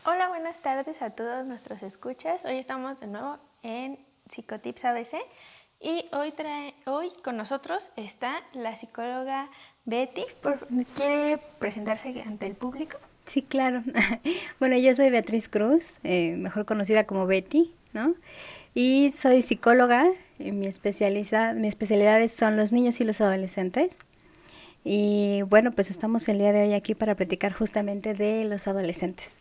Hola, buenas tardes a todos nuestros escuchas. Hoy estamos de nuevo en Psicotips ABC y hoy con nosotros está la psicóloga Betty. ¿Quiere presentarse ante el público? Sí, claro. Bueno, yo soy Beatriz Cruz, mejor conocida como Betty, ¿no? Y soy psicóloga. Mi especialidades son los niños y los adolescentes. Y bueno, pues estamos el día de hoy aquí para platicar justamente de los adolescentes.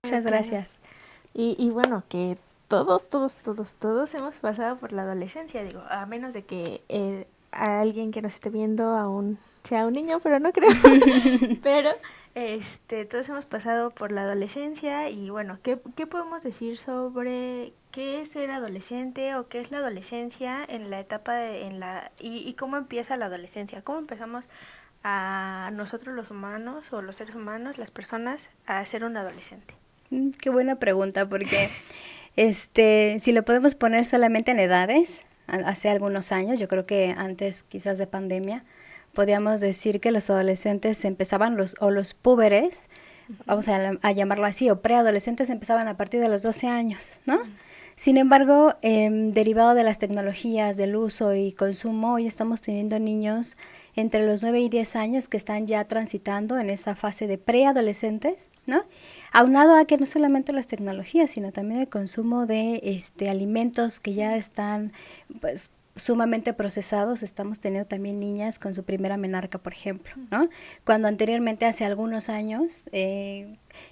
Claro, Muchas claro. gracias. Y bueno, que todos hemos pasado por la adolescencia, digo, a menos de que alguien que nos esté viendo aún sea un niño, pero no creo. Pero todos hemos pasado por la adolescencia y bueno, ¿qué podemos decir sobre qué es ser adolescente o qué es la adolescencia en la etapa y cómo empieza la adolescencia? ¿Cómo empezamos a nosotros los humanos o los seres humanos, las personas, a ser un adolescente? Qué buena pregunta, porque si lo podemos poner solamente en edades, hace algunos años, yo creo que antes quizás de pandemia, podíamos decir que los adolescentes empezaban los púberes, vamos a llamarlo así, o preadolescentes empezaban a partir de los 12 años, ¿no? Sin embargo, derivado de las tecnologías, del uso y consumo, hoy estamos teniendo niños entre los 9 y 10 años que están ya transitando en esa fase de preadolescentes, ¿no? Aunado a que no solamente las tecnologías, sino también el consumo de alimentos que ya están pues sumamente procesados. Estamos teniendo también niñas con su primera menarca, por ejemplo, ¿no? Cuando anteriormente, hace algunos años,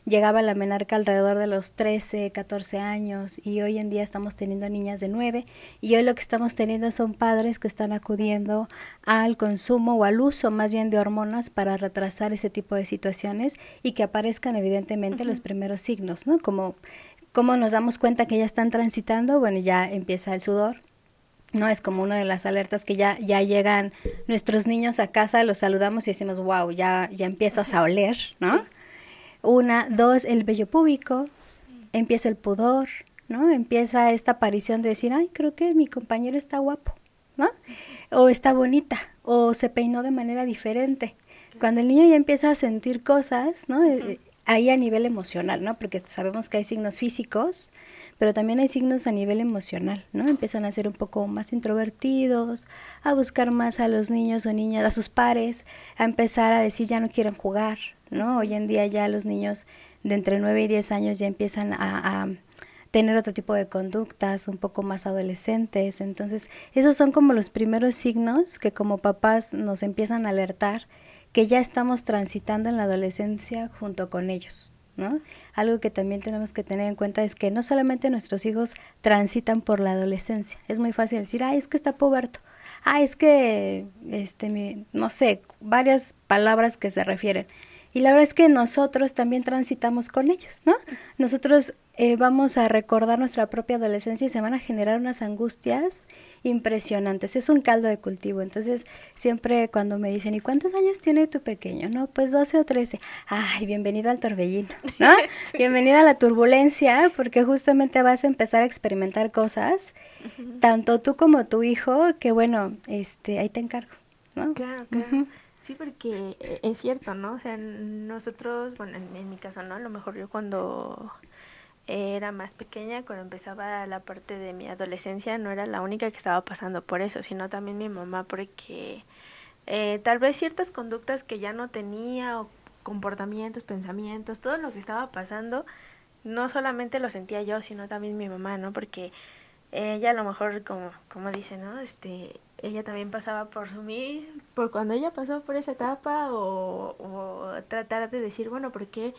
llegaba la menarca alrededor de los 13, 14 años, y hoy en día estamos teniendo niñas de 9, y hoy lo que estamos teniendo son padres que están acudiendo al consumo o al uso más bien de hormonas para retrasar ese tipo de situaciones y que aparezcan evidentemente los primeros signos, ¿no? Como nos damos cuenta que ya están transitando, bueno, ya empieza el sudor, ¿no? Es como una de las alertas que ya llegan nuestros niños a casa, los saludamos y decimos, wow, ya empiezas a oler, ¿no? Sí. Una, dos, el vello púbico, empieza el pudor, ¿no? Empieza esta aparición de decir, ay, creo que mi compañero está guapo, ¿no? O está bonita, o se peinó de manera diferente. Cuando el niño ya empieza a sentir cosas, ¿no? Ahí a nivel emocional, ¿no? Porque sabemos que hay signos físicos, pero también hay signos a nivel emocional, ¿no? Empiezan a ser un poco más introvertidos, a buscar más a los niños o niñas, a sus pares, a empezar a decir ya no quieren jugar, ¿no? Hoy en día ya los niños de entre 9 y 10 años ya empiezan a tener otro tipo de conductas un poco más adolescentes. Entonces, esos son como los primeros signos que como papás nos empiezan a alertar que ya estamos transitando en la adolescencia junto con ellos, ¿no? Algo que también tenemos que tener en cuenta es que no solamente nuestros hijos transitan por la adolescencia. Es muy fácil decir, ay, es que está puberto. Ah, es que, no sé, varias palabras que se refieren. Y la verdad es que nosotros también transitamos con ellos, ¿no? Nosotros vamos a recordar nuestra propia adolescencia y se van a generar unas angustias impresionantes. Es un caldo de cultivo. Entonces, siempre cuando me dicen, ¿y cuántos años tiene tu pequeño? No, pues 12 o 13. Ay, bienvenido al torbellino, ¿no? Sí. Bienvenida a la turbulencia, porque justamente vas a empezar a experimentar cosas, tanto tú como tu hijo, que bueno, ahí te encargo, ¿no? Claro, claro. Sí, porque es cierto, ¿no? O sea, nosotros, bueno, en mi caso, ¿no? A lo mejor yo cuando era más pequeña, cuando empezaba la parte de mi adolescencia, no era la única que estaba pasando por eso, sino también mi mamá, porque tal vez ciertas conductas que ya no tenía o comportamientos, pensamientos, todo lo que estaba pasando, no solamente lo sentía yo, sino también mi mamá, ¿no? Porque ella a lo mejor, como dice, ¿no? Ella también pasaba por cuando ella pasó por esa etapa o tratar de decir, bueno, ¿por qué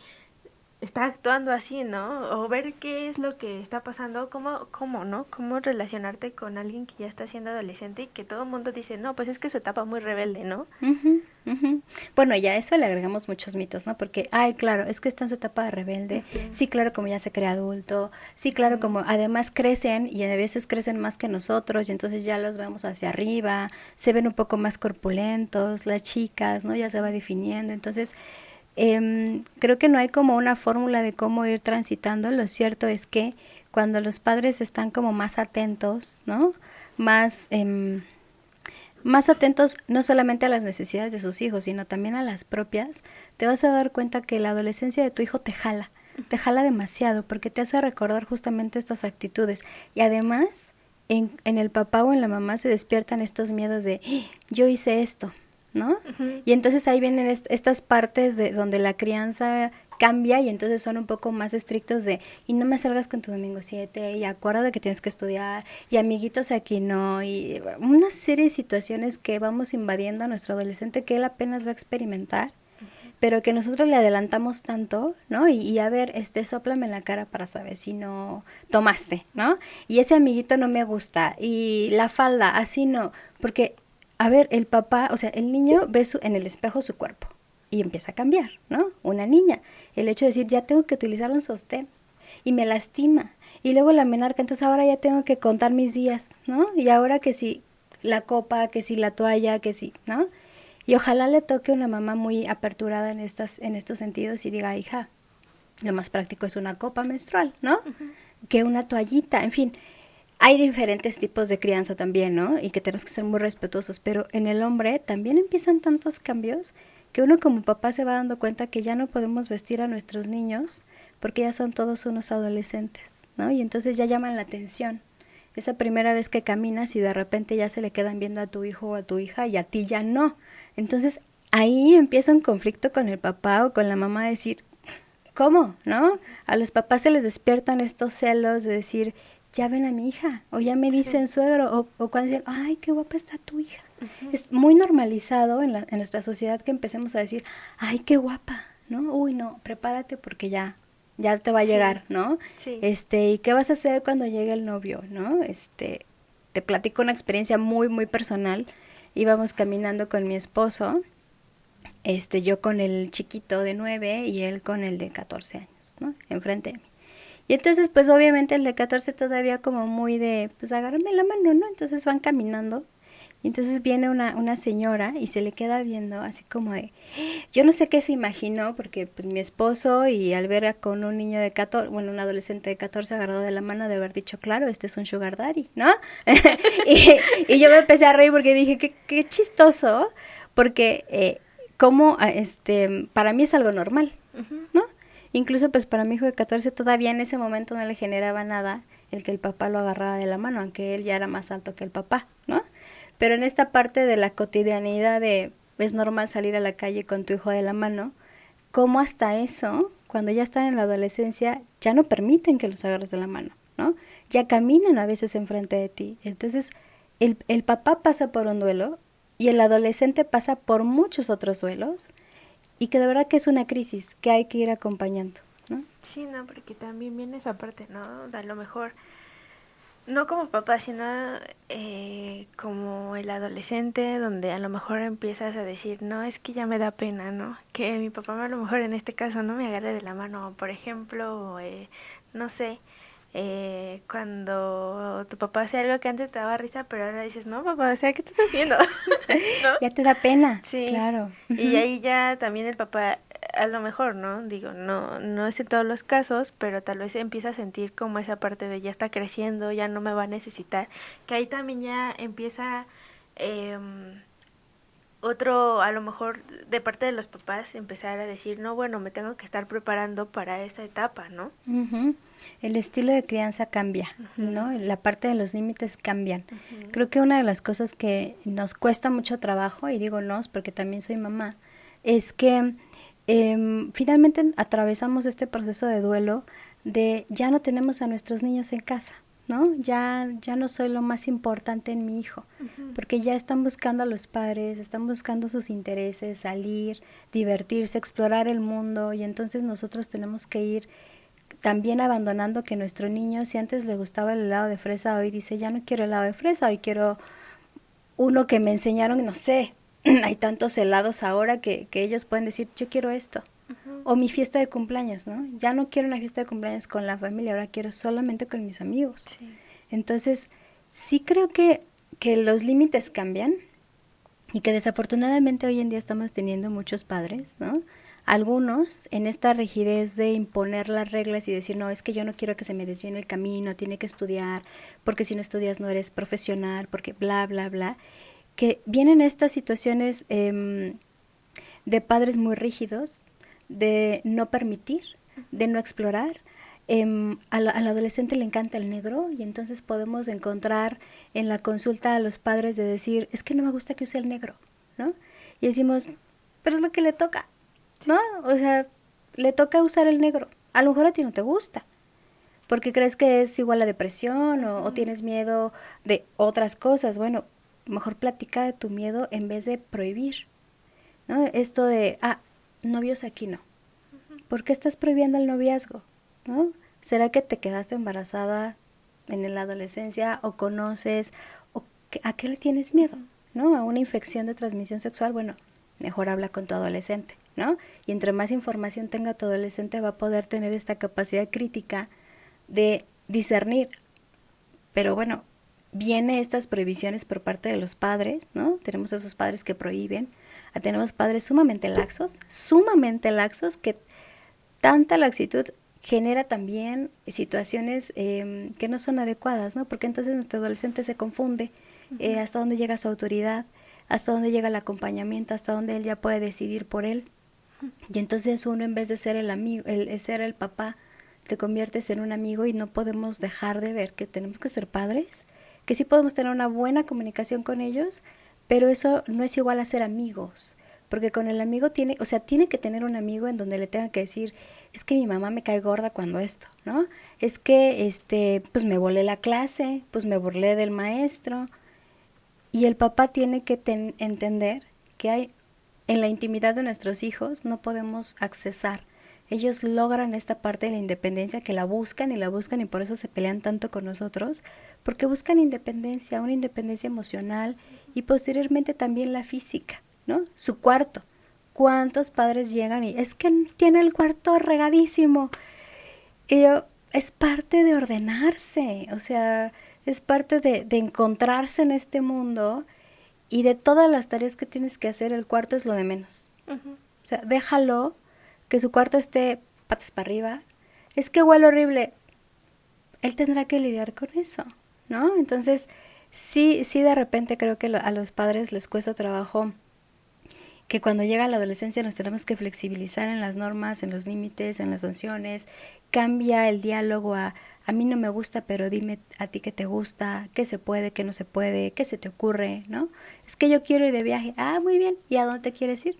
está actuando así, ¿no? O ver qué es lo que está pasando, ¿no? Cómo relacionarte con alguien que ya está siendo adolescente y que todo el mundo dice, no, pues es que su etapa muy rebelde, ¿no? Ujú, ujú. Bueno, ya a eso le agregamos muchos mitos, ¿no? Porque, ay, claro, es que está en su etapa de rebelde. Sí, claro, como ya se crea adulto. Sí, claro, como además crecen y a veces crecen más que nosotros y entonces ya los vemos hacia arriba, se ven un poco más corpulentos, las chicas, ¿no? Ya se va definiendo. Entonces, creo que no hay como una fórmula de cómo ir transitando. Lo cierto es que cuando los padres están como más atentos, ¿no? Más más atentos no solamente a las necesidades de sus hijos, sino también a las propias, te vas a dar cuenta que la adolescencia de tu hijo te jala demasiado, porque te hace recordar justamente estas actitudes. Y además, en el papá o en la mamá se despiertan estos miedos de, "¡Ah! Yo hice esto", ¿no? Ujú. Y entonces ahí vienen estas partes de donde la crianza cambia y entonces son un poco más estrictos de, y no me salgas con tu domingo 7, y acuérdate que tienes que estudiar, y amiguitos aquí no, y una serie de situaciones que vamos invadiendo a nuestro adolescente que él apenas va a experimentar, pero que nosotros le adelantamos tanto, ¿no? Y a ver, sóplame en la cara para saber si no tomaste, ¿no? Y ese amiguito no me gusta, y la falda, así no, porque, a ver, el papá, o sea, el niño ve en el espejo su cuerpo y empieza a cambiar, ¿no? Una niña, el hecho de decir, ya tengo que utilizar un sostén y me lastima, y luego la menarca, entonces ahora ya tengo que contar mis días, ¿no? Y ahora que si la copa, que si la toalla, que si, ¿no? Y ojalá le toque una mamá muy aperturada en estos sentidos y diga, hija, lo más práctico es una copa menstrual, ¿no? Que una toallita, en fin. Hay diferentes tipos de crianza también, ¿no? Y que tenemos que ser muy respetuosos, pero en el hombre también empiezan tantos cambios que uno como papá se va dando cuenta que ya no podemos vestir a nuestros niños porque ya son todos unos adolescentes, ¿no? Y entonces ya llaman la atención. Esa primera vez que caminas y de repente ya se le quedan viendo a tu hijo o a tu hija y a ti ya no. Entonces ahí empieza un conflicto con el papá o con la mamá de decir, ¿cómo? ¿No? A los papás se les despiertan estos celos de decir, ya ven a mi hija, o ya me dicen suegro, o cuando dicen, ay, qué guapa está tu hija. Es muy normalizado en nuestra sociedad que empecemos a decir, ay, qué guapa, ¿no? Uy, no, prepárate porque ya te va a Sí, llegar, ¿no? sí. ¿Y qué vas a hacer cuando llegue el novio, ¿no? Te platico una experiencia muy, muy personal. Íbamos caminando con mi esposo, yo con el chiquito de 9 y él con el de 14 años, ¿no? Enfrente de mí. Y entonces, pues obviamente el de 14 todavía como muy de, pues agárrame la mano, ¿no? Entonces van caminando y entonces viene una señora y se le queda viendo así como de, yo no sé qué se imaginó porque pues mi esposo y al ver con un niño de 14, bueno, un adolescente de 14 agarrado de la mano de haber dicho, claro, este es un sugar daddy, ¿no? y yo me empecé a reír porque dije, qué chistoso, porque como para mí es algo normal, Ujú. ¿no? Incluso pues para mi hijo de 14 todavía en ese momento no le generaba nada el que el papá lo agarraba de la mano, aunque él ya era más alto que el papá, ¿no? Pero en esta parte de la cotidianidad de es normal salir a la calle con tu hijo de la mano, ¿cómo hasta eso, cuando ya están en la adolescencia, ya no permiten que los agarres de la mano, ¿no? Ya caminan a veces enfrente de ti. Entonces, el papá pasa por un duelo y el adolescente pasa por muchos otros duelos y que de verdad que es una crisis que hay que ir acompañando, ¿no? Sí, no, porque también viene esa parte, ¿no? A lo mejor, no como papá, sino como el adolescente, donde a lo mejor empiezas a decir, no, es que ya me da pena, ¿no? Que mi papá a lo mejor en este caso no me agarre de la mano, por ejemplo, no sé, cuando tu papá hace algo que antes te daba risa, pero ahora dices, no, papá, o sea, ¿qué estás haciendo? ¿No? Ya te da pena, Sí, claro. y Ujú. ahí ya también el papá, a lo mejor, ¿no? Digo, no es en todos los casos, pero tal vez empieza a sentir como esa parte de ya está creciendo, ya no me va a necesitar, que ahí también ya empieza otro, a lo mejor de parte de los papás, empezar a decir, no, bueno, me tengo que estar preparando para esa etapa, ¿no? Ujú. El estilo de crianza cambia, ¿no? Ujú, La parte de los límites cambian. ujú, Creo que una de las cosas que nos cuesta mucho trabajo, y digo nos porque también soy mamá, es que finalmente atravesamos este proceso de duelo de ya no tenemos a nuestros niños en casa, ¿no? Ya no soy lo más importante en mi hijo, ujú. porque ya están buscando a los padres, están buscando sus intereses, salir, divertirse, explorar el mundo, y entonces nosotros tenemos que ir también abandonando que nuestro niño, si antes le gustaba el helado de fresa, hoy dice, ya no quiero helado de fresa, hoy quiero uno que me enseñaron, no sé, hay tantos helados ahora que ellos pueden decir, yo quiero esto. Ujú. O mi fiesta de cumpleaños, ¿no? Ya no quiero una fiesta de cumpleaños con la familia, ahora quiero solamente con mis amigos. Sí. Entonces, sí creo que los límites cambian y que desafortunadamente hoy en día estamos teniendo muchos padres, ¿no? Algunos en esta rigidez de imponer las reglas y decir, no, es que yo no quiero que se me desvíe el camino, tiene que estudiar, porque si no estudias no eres profesional, porque bla, bla, bla, que vienen estas situaciones de padres muy rígidos, de no permitir, de no explorar. Al adolescente le encanta el negro y entonces podemos encontrar en la consulta a los padres de decir, es que no me gusta que use el negro, ¿no? Y decimos, pero es lo que le toca, ¿no? O sea, le toca usar el negro. A lo mejor a ti no te gusta, porque crees que es igual a depresión o tienes miedo de otras cosas. Bueno, mejor platica de tu miedo en vez de prohibir, ¿no? Esto de, novios aquí no. ¿Por qué estás prohibiendo el noviazgo? ¿No? ¿Será que te quedaste embarazada en la adolescencia o conoces o a qué le tienes miedo? ¿No? A una infección de transmisión sexual. Bueno, mejor habla con tu adolescente, ¿no? Y entre más información tenga tu adolescente va a poder tener esta capacidad crítica de discernir. Pero bueno, viene estas prohibiciones por parte de los padres, ¿no? Tenemos esos padres que prohíben, tenemos padres sumamente laxos, que tanta laxitud genera también situaciones que no son adecuadas, ¿no? Porque entonces nuestro adolescente se confunde hasta dónde llega su autoridad, hasta dónde llega el acompañamiento, hasta dónde él ya puede decidir por él. Y entonces uno, en vez de ser el amigo, ser el papá, te conviertes en un amigo y no podemos dejar de ver que tenemos que ser padres, que sí podemos tener una buena comunicación con ellos, pero eso no es igual a ser amigos. Porque con el amigo tiene que tener un amigo en donde le tenga que decir, es que mi mamá me cae gorda cuando esto, ¿no? Es que, pues me volé la clase, pues me burlé del maestro. Y el papá tiene que entender que hay, en la intimidad de nuestros hijos, no podemos accesar. Ellos logran esta parte de la independencia que la buscan y por eso se pelean tanto con nosotros, porque buscan independencia, una independencia emocional y posteriormente también la física, ¿no? Su cuarto. ¿Cuántos padres llegan y es que tiene el cuarto regadísimo? Y yo, es parte de ordenarse, o sea, es parte de encontrarse en este mundo y de todas las tareas que tienes que hacer, el cuarto es lo de menos. O sea, déjalo, que su cuarto esté patas para arriba. Es que huele horrible. Él tendrá que lidiar con eso, ¿no? Entonces, sí de repente creo que a los padres les cuesta trabajo que cuando llega la adolescencia nos tenemos que flexibilizar en las normas, en los límites, en las sanciones, cambia el diálogo a mí no me gusta, pero dime a ti qué te gusta, qué se puede, qué no se puede, qué se te ocurre, ¿no? Es que yo quiero ir de viaje, muy bien, ¿y a dónde te quieres ir?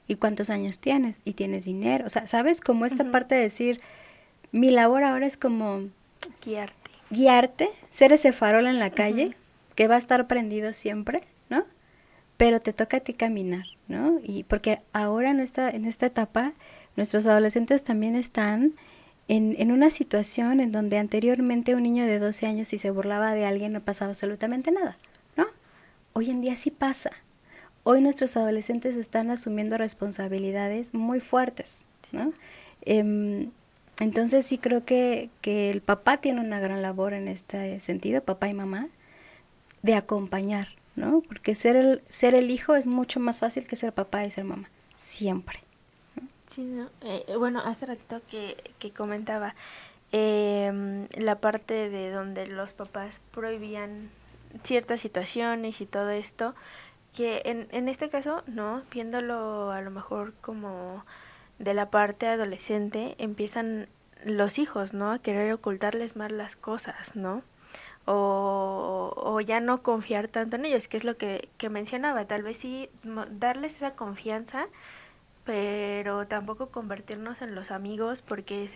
¿Y cuántos años tienes? ¿Y tienes dinero? O sea, ¿sabes? Como esta parte de decir, mi labor ahora es como guiarte, ser ese farol en la calle, que va a estar prendido siempre, ¿no? Pero te toca a ti caminar, ¿no? Y porque ahora en esta etapa, nuestros adolescentes también están en una situación en donde anteriormente un niño de 12 años, si se burlaba de alguien, no pasaba absolutamente nada, ¿no? Hoy en día sí pasa. Hoy nuestros adolescentes están asumiendo responsabilidades muy fuertes, ¿no? Entonces sí creo que el papá tiene una gran labor en este sentido, papá y mamá, de acompañar, ¿no? Porque ser el hijo es mucho más fácil que ser papá y ser mamá, siempre. Sí, ¿no? Bueno, hace ratito que comentaba la parte de donde los papás prohibían ciertas situaciones y todo esto, que en este caso, ¿no? Viéndolo a lo mejor como de la parte adolescente, empiezan los hijos, ¿no? A querer ocultarles más las cosas, ¿no? O ya no confiar tanto en ellos, que es lo que mencionaba, tal vez sí darles esa confianza, pero tampoco convertirnos en los amigos, porque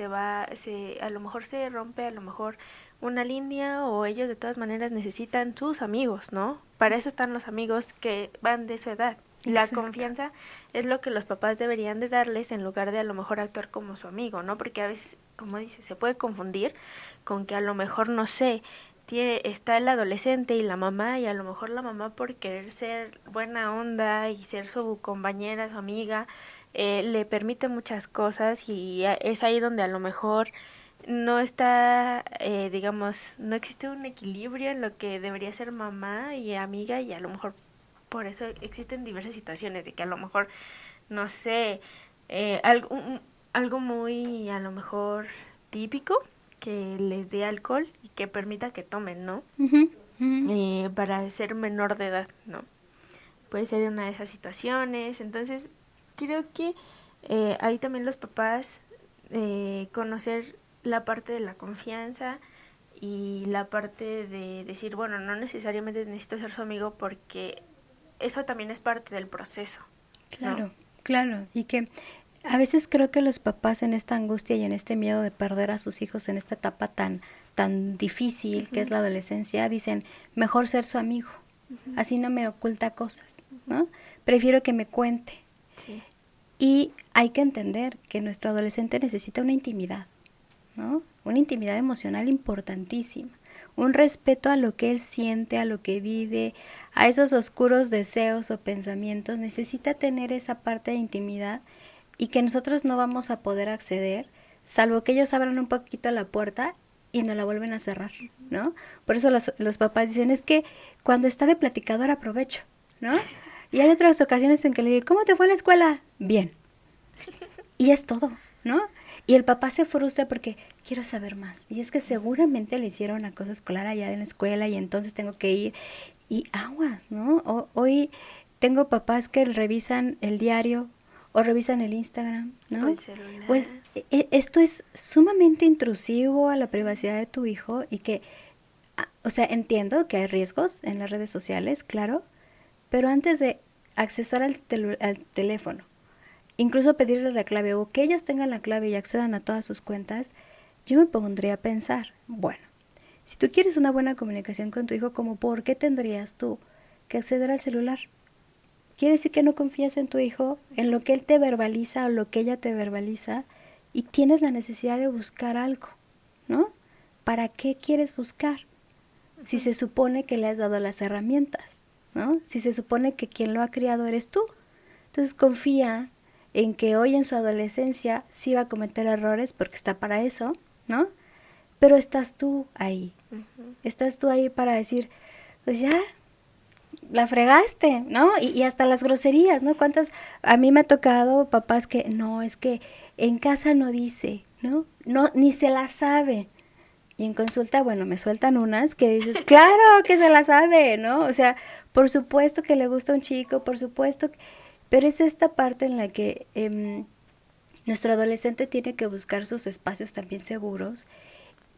a lo mejor se rompe a lo mejor una línea, o ellos de todas maneras necesitan sus amigos, ¿no? Para eso están los amigos que van de su edad. Exacto. La confianza es lo que los papás deberían de darles en lugar de a lo mejor actuar como su amigo, ¿no? Porque a veces, como dice, se puede confundir con que a lo mejor, no sé, está el adolescente y la mamá, y a lo mejor la mamá, por querer ser buena onda y ser su compañera, su amiga, le permite muchas cosas, y es ahí donde a lo mejor no está, digamos, no existe un equilibrio en lo que debería ser mamá y amiga, y a lo mejor por eso existen diversas situaciones de que a lo mejor, no sé, algo muy a lo mejor típico, que les dé alcohol y que permita que tomen, ¿no? Para ser menor de edad, ¿no? puede ser una de esas situaciones. Entonces, creo que ahí también los papás conocer la parte de la confianza y la parte de decir, bueno, no necesariamente necesito ser su amigo porque eso también es parte del proceso. Claro, ¿no? claro. Y que a veces creo que los papás en esta angustia y en este miedo de perder a sus hijos en esta etapa tan difícil que es la adolescencia, dicen, mejor ser su amigo, así no me oculta cosas, ¿no? Prefiero que me cuente. Sí. Y hay que entender que nuestro adolescente necesita una intimidad, ¿no? Una intimidad emocional importantísima, un respeto a lo que él siente, a lo que vive, a esos oscuros deseos o pensamientos. Necesita tener esa parte de intimidad y que nosotros no vamos a poder acceder, salvo que ellos abran un poquito la puerta y no la vuelven a cerrar, ¿no? Por eso los papás dicen, es que cuando está de platicador aprovecho, ¿no? Y hay otras ocasiones en que le digo, ¿cómo te fue en la escuela? Bien. Y es todo, ¿no? Y el papá se frustra porque quiero saber más. Y es que seguramente le hicieron acoso escolar allá en la escuela y entonces tengo que ir. Y aguas, ¿no? Hoy tengo papás que revisan el diario o revisan el Instagram, O ¿no? el celular. Pues esto es sumamente intrusivo a la privacidad de tu hijo y que, o sea, entiendo que hay riesgos en las redes sociales, claro, pero antes de accesar al teléfono, incluso pedirles la clave o que ellos tengan la clave y accedan a todas sus cuentas, yo me pondría a pensar, bueno, si tú quieres una buena comunicación con tu hijo, ¿cómo por qué tendrías tú que acceder al celular? Quiere decir que no confías en tu hijo, en lo que él te verbaliza o lo que ella te verbaliza y tienes la necesidad de buscar algo, ¿no? ¿Para qué quieres buscar? Si se supone que le has dado las herramientas, ¿no? Si se supone que quien lo ha criado eres tú. Entonces confía en que hoy en su adolescencia sí va a cometer errores porque está para eso, ¿no? Pero estás tú ahí. Estás tú ahí para decir, pues ya, la fregaste, ¿no? Y hasta las groserías, ¿no? ¿Cuántas? A mí me ha tocado papás que, no, es que en casa no dice, ¿no? No, ni se la sabe. Y en consulta, bueno, me sueltan unas que dices, claro que se la sabe, ¿no? O sea, por supuesto que le gusta un chico, por supuesto, pero es esta parte en la que nuestro adolescente tiene que buscar sus espacios también seguros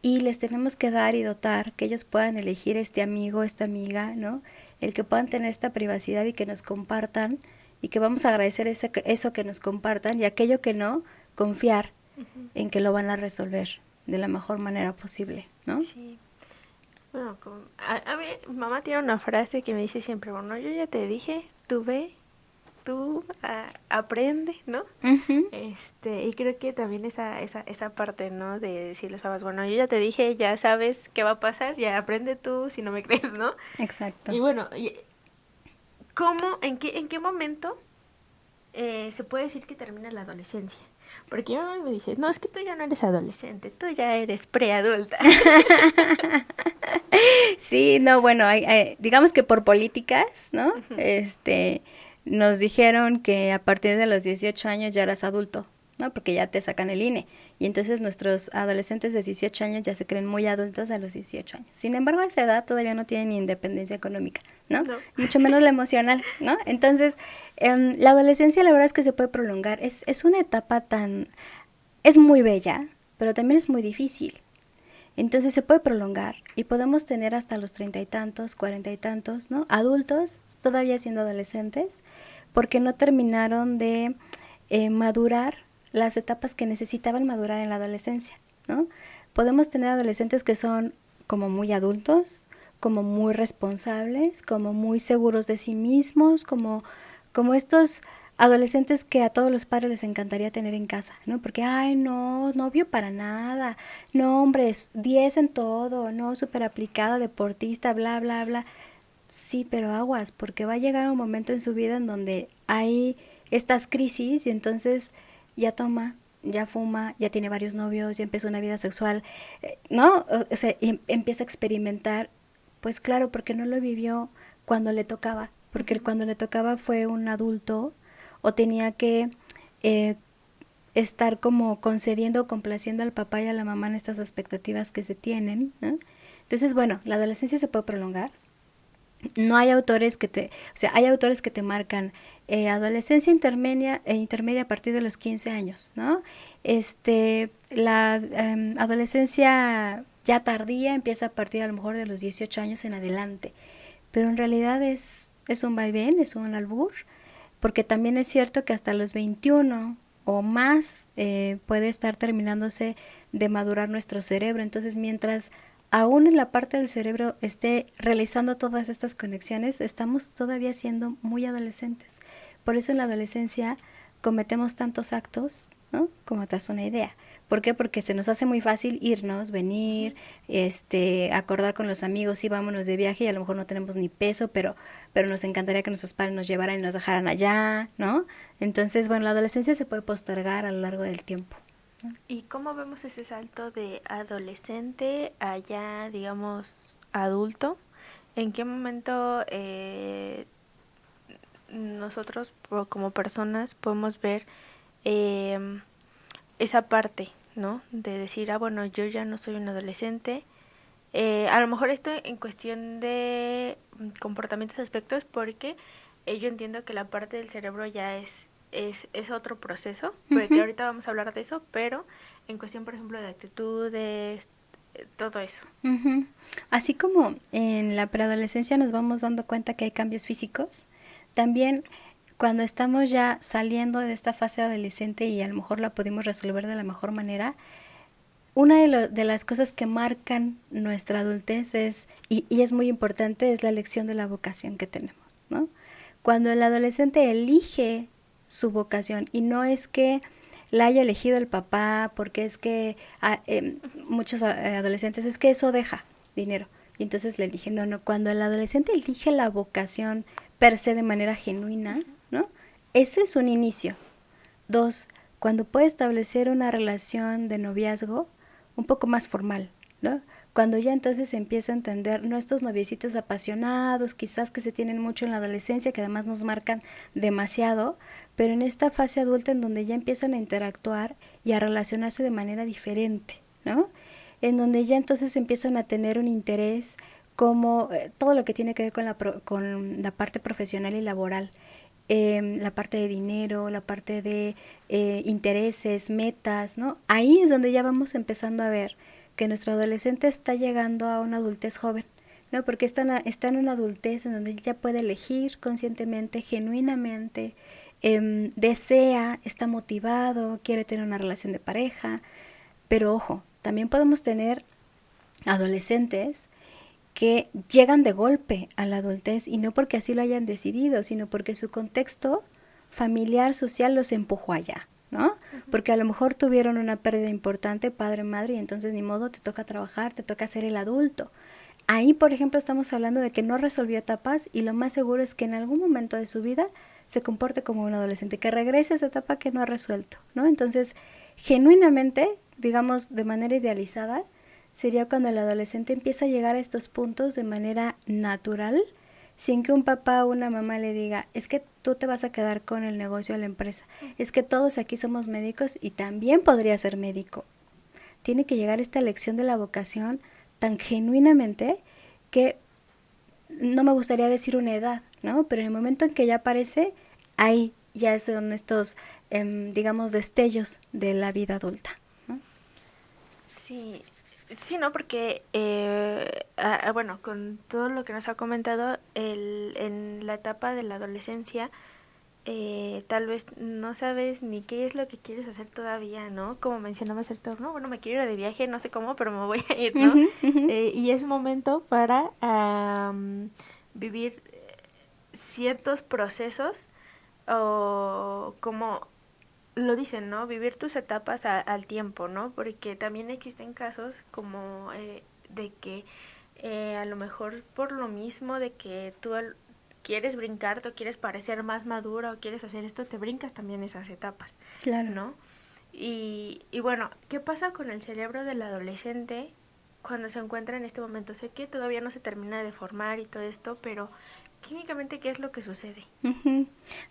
y les tenemos que dar y dotar que ellos puedan elegir este amigo, esta amiga, ¿no? El que puedan tener esta privacidad y que nos compartan y que vamos a agradecer eso que nos compartan y aquello que no, confiar en que lo van a resolver de la mejor manera posible, ¿no? Sí. Bueno, a mí, mamá tiene una frase que me dice siempre, bueno, yo ya te dije, tú ve, tú aprende, ¿no? Y creo que también esa parte, ¿no? De decirles a papás, bueno, yo ya te dije, ya sabes qué va a pasar, ya aprende tú si no me crees, ¿no? Exacto. Y bueno, ¿cómo, en qué momento se puede decir que termina la adolescencia? Porque mi mamá me dice, no, es que tú ya no eres adolescente, tú ya eres preadulta. Sí, no, bueno, digamos que por políticas, ¿no? Nos dijeron que a partir de los 18 años ya eras adulto, ¿no? Porque ya te sacan el INE. Y entonces nuestros adolescentes de 18 años ya se creen muy adultos a los 18 años. Sin embargo, a esa edad todavía no tienen ni independencia económica, ¿no? No. Mucho menos la emocional, ¿no? Entonces, la adolescencia la verdad es que se puede prolongar. Es una etapa es muy bella, pero también es muy difícil. Entonces se puede prolongar y podemos tener hasta los 30 y tantos, 40 y tantos, ¿no? Adultos, todavía siendo adolescentes, porque no terminaron de madurar las etapas que necesitaban madurar en la adolescencia, ¿no? Podemos tener adolescentes que son como muy adultos, como muy responsables, como muy seguros de sí mismos, como estos adolescentes que a todos los padres les encantaría tener en casa, ¿no? Porque, ay, no, novio para nada, no, hombre, 10 en todo, no, súper aplicado, deportista, bla, bla, bla. Sí, pero aguas, porque va a llegar un momento en su vida en donde hay estas crisis y entonces ya toma, ya fuma, ya tiene varios novios, ya empezó una vida sexual, ¿no? O sea, empieza a experimentar, pues claro, porque no lo vivió cuando le tocaba, porque cuando le tocaba fue un adulto o tenía que estar como concediendo o complaciendo al papá y a la mamá en estas expectativas que se tienen, ¿no? Entonces, bueno, la adolescencia se puede prolongar, No hay autores o sea, hay autores que te marcan adolescencia intermedia, intermedia a partir de los 15 años, ¿no? La adolescencia ya tardía empieza a partir a lo mejor de los 18 años en adelante, pero en realidad es un vaivén, es un albur, porque también es cierto que hasta los 21 o más puede estar terminándose de madurar nuestro cerebro. Entonces, mientras aún en la parte del cerebro esté realizando todas estas conexiones, estamos todavía siendo muy adolescentes. Por eso en la adolescencia cometemos tantos actos, ¿no? Como te das una idea. ¿Por qué? Porque se nos hace muy fácil irnos, venir, acordar con los amigos y vámonos de viaje y a lo mejor no tenemos ni peso, pero nos encantaría que nuestros padres nos llevaran y nos dejaran allá, ¿no? Entonces, bueno, la adolescencia se puede postergar a lo largo del tiempo. ¿Y cómo vemos ese salto de adolescente a ya, digamos, adulto? ¿En qué momento nosotros como personas podemos ver esa parte, ¿no? De decir, bueno, yo ya no soy un adolescente. A lo mejor esto en cuestión de comportamientos, aspectos, porque yo entiendo que la parte del cerebro ya es otro proceso, porque ahorita vamos a hablar de eso, pero en cuestión, por ejemplo, de actitudes, todo eso. Así como en la preadolescencia nos vamos dando cuenta que hay cambios físicos, también cuando estamos ya saliendo de esta fase adolescente y a lo mejor la pudimos resolver de la mejor manera, una de las cosas que marcan nuestra adultez y es muy importante, es la elección de la vocación que tenemos, ¿no? Cuando el adolescente elige su vocación y no es que la haya elegido el papá, porque es que muchos adolescentes es que eso deja dinero y entonces le elige. No, cuando el adolescente elige la vocación per se de manera genuina, ¿no? Ese es un inicio. 2, cuando puede establecer una relación de noviazgo un poco más formal, ¿no? Cuando ya entonces empieza a entender, no estos noviecitos apasionados, quizás que se tienen mucho en la adolescencia, que además nos marcan demasiado, pero en esta fase adulta en donde ya empiezan a interactuar y a relacionarse de manera diferente, ¿no? En donde ya entonces empiezan a tener un interés como todo lo que tiene que ver con la parte profesional y laboral. La parte de dinero, la parte de intereses, metas, ¿no? Ahí es donde ya vamos empezando a ver que nuestro adolescente está llegando a una adultez joven, ¿no? Porque está en una adultez en donde ya puede elegir conscientemente, genuinamente, desea, está motivado, quiere tener una relación de pareja, pero ojo, también podemos tener adolescentes que llegan de golpe a la adultez y no porque así lo hayan decidido, sino porque su contexto familiar, social los empujó allá, ¿no? Porque a lo mejor tuvieron una pérdida importante, padre, madre, y entonces ni modo, te toca trabajar, te toca ser el adulto. Ahí, por ejemplo, estamos hablando de que no resolvió etapas y lo más seguro es que en algún momento de su vida se comporte como un adolescente, que regrese a esa etapa que no ha resuelto, ¿no? Entonces, genuinamente, digamos, de manera idealizada, sería cuando el adolescente empieza a llegar a estos puntos de manera natural, sin que un papá o una mamá le diga, es que tú te vas a quedar con el negocio de la empresa, es que todos aquí somos médicos y también podría ser médico. Tiene que llegar esta elección de la vocación tan genuinamente que no me gustaría decir una edad, ¿no? Pero en el momento en que ya aparece, ahí ya son estos, digamos, destellos de la vida adulta, ¿no? Sí, sí, ¿no? Porque, bueno, con todo lo que nos ha comentado, en la etapa de la adolescencia, tal vez no sabes ni qué es lo que quieres hacer todavía, ¿no? Como mencionaba Sertor, ¿no? Bueno, me quiero ir de viaje, no sé cómo, pero me voy a ir, ¿no? Y es momento para vivir ciertos procesos o como lo dicen, ¿no? Vivir tus etapas al tiempo, ¿no? Porque también existen casos como de que a lo mejor por lo mismo de que tú quieres brincarte o quieres parecer más madura o quieres hacer esto, te brincas también esas etapas, Claro. ¿no? Y bueno, ¿qué pasa con el cerebro del adolescente cuando se encuentra en este momento? Sé que todavía no se termina de formar y todo esto, pero químicamente, ¿qué es lo que sucede?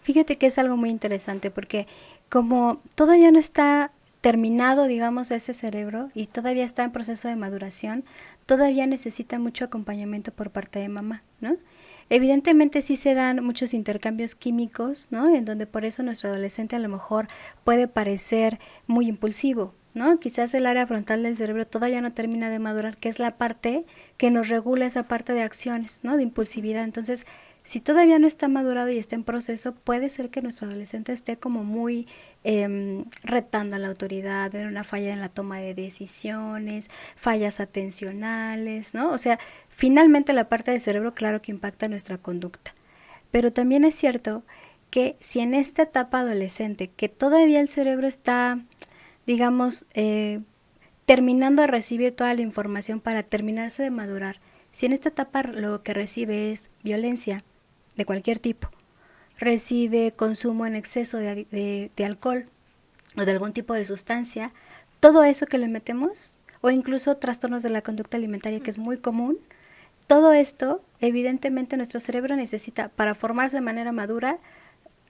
Fíjate que es algo muy interesante porque como todavía no está terminado, digamos, ese cerebro y todavía está en proceso de maduración, todavía necesita mucho acompañamiento por parte de mamá, ¿no? Evidentemente sí se dan muchos intercambios químicos, ¿no? En donde por eso nuestro adolescente a lo mejor puede parecer muy impulsivo, ¿no? Quizás el área frontal del cerebro todavía no termina de madurar, que es la parte que nos regula esa parte de acciones, ¿no? De impulsividad. Entonces, si todavía no está madurado y está en proceso, puede ser que nuestro adolescente esté como muy retando a la autoridad, en una falla en la toma de decisiones, fallas atencionales, ¿no? O sea, finalmente la parte del cerebro, claro que impacta nuestra conducta. Pero también es cierto que si en esta etapa adolescente, que todavía el cerebro está, digamos, terminando de recibir toda la información para terminarse de madurar, si en esta etapa lo que recibe es violencia de cualquier tipo, recibe consumo en exceso de alcohol o de algún tipo de sustancia, todo eso que le metemos, o incluso trastornos de la conducta alimentaria, que es muy común, todo esto, evidentemente, nuestro cerebro necesita, para formarse de manera madura,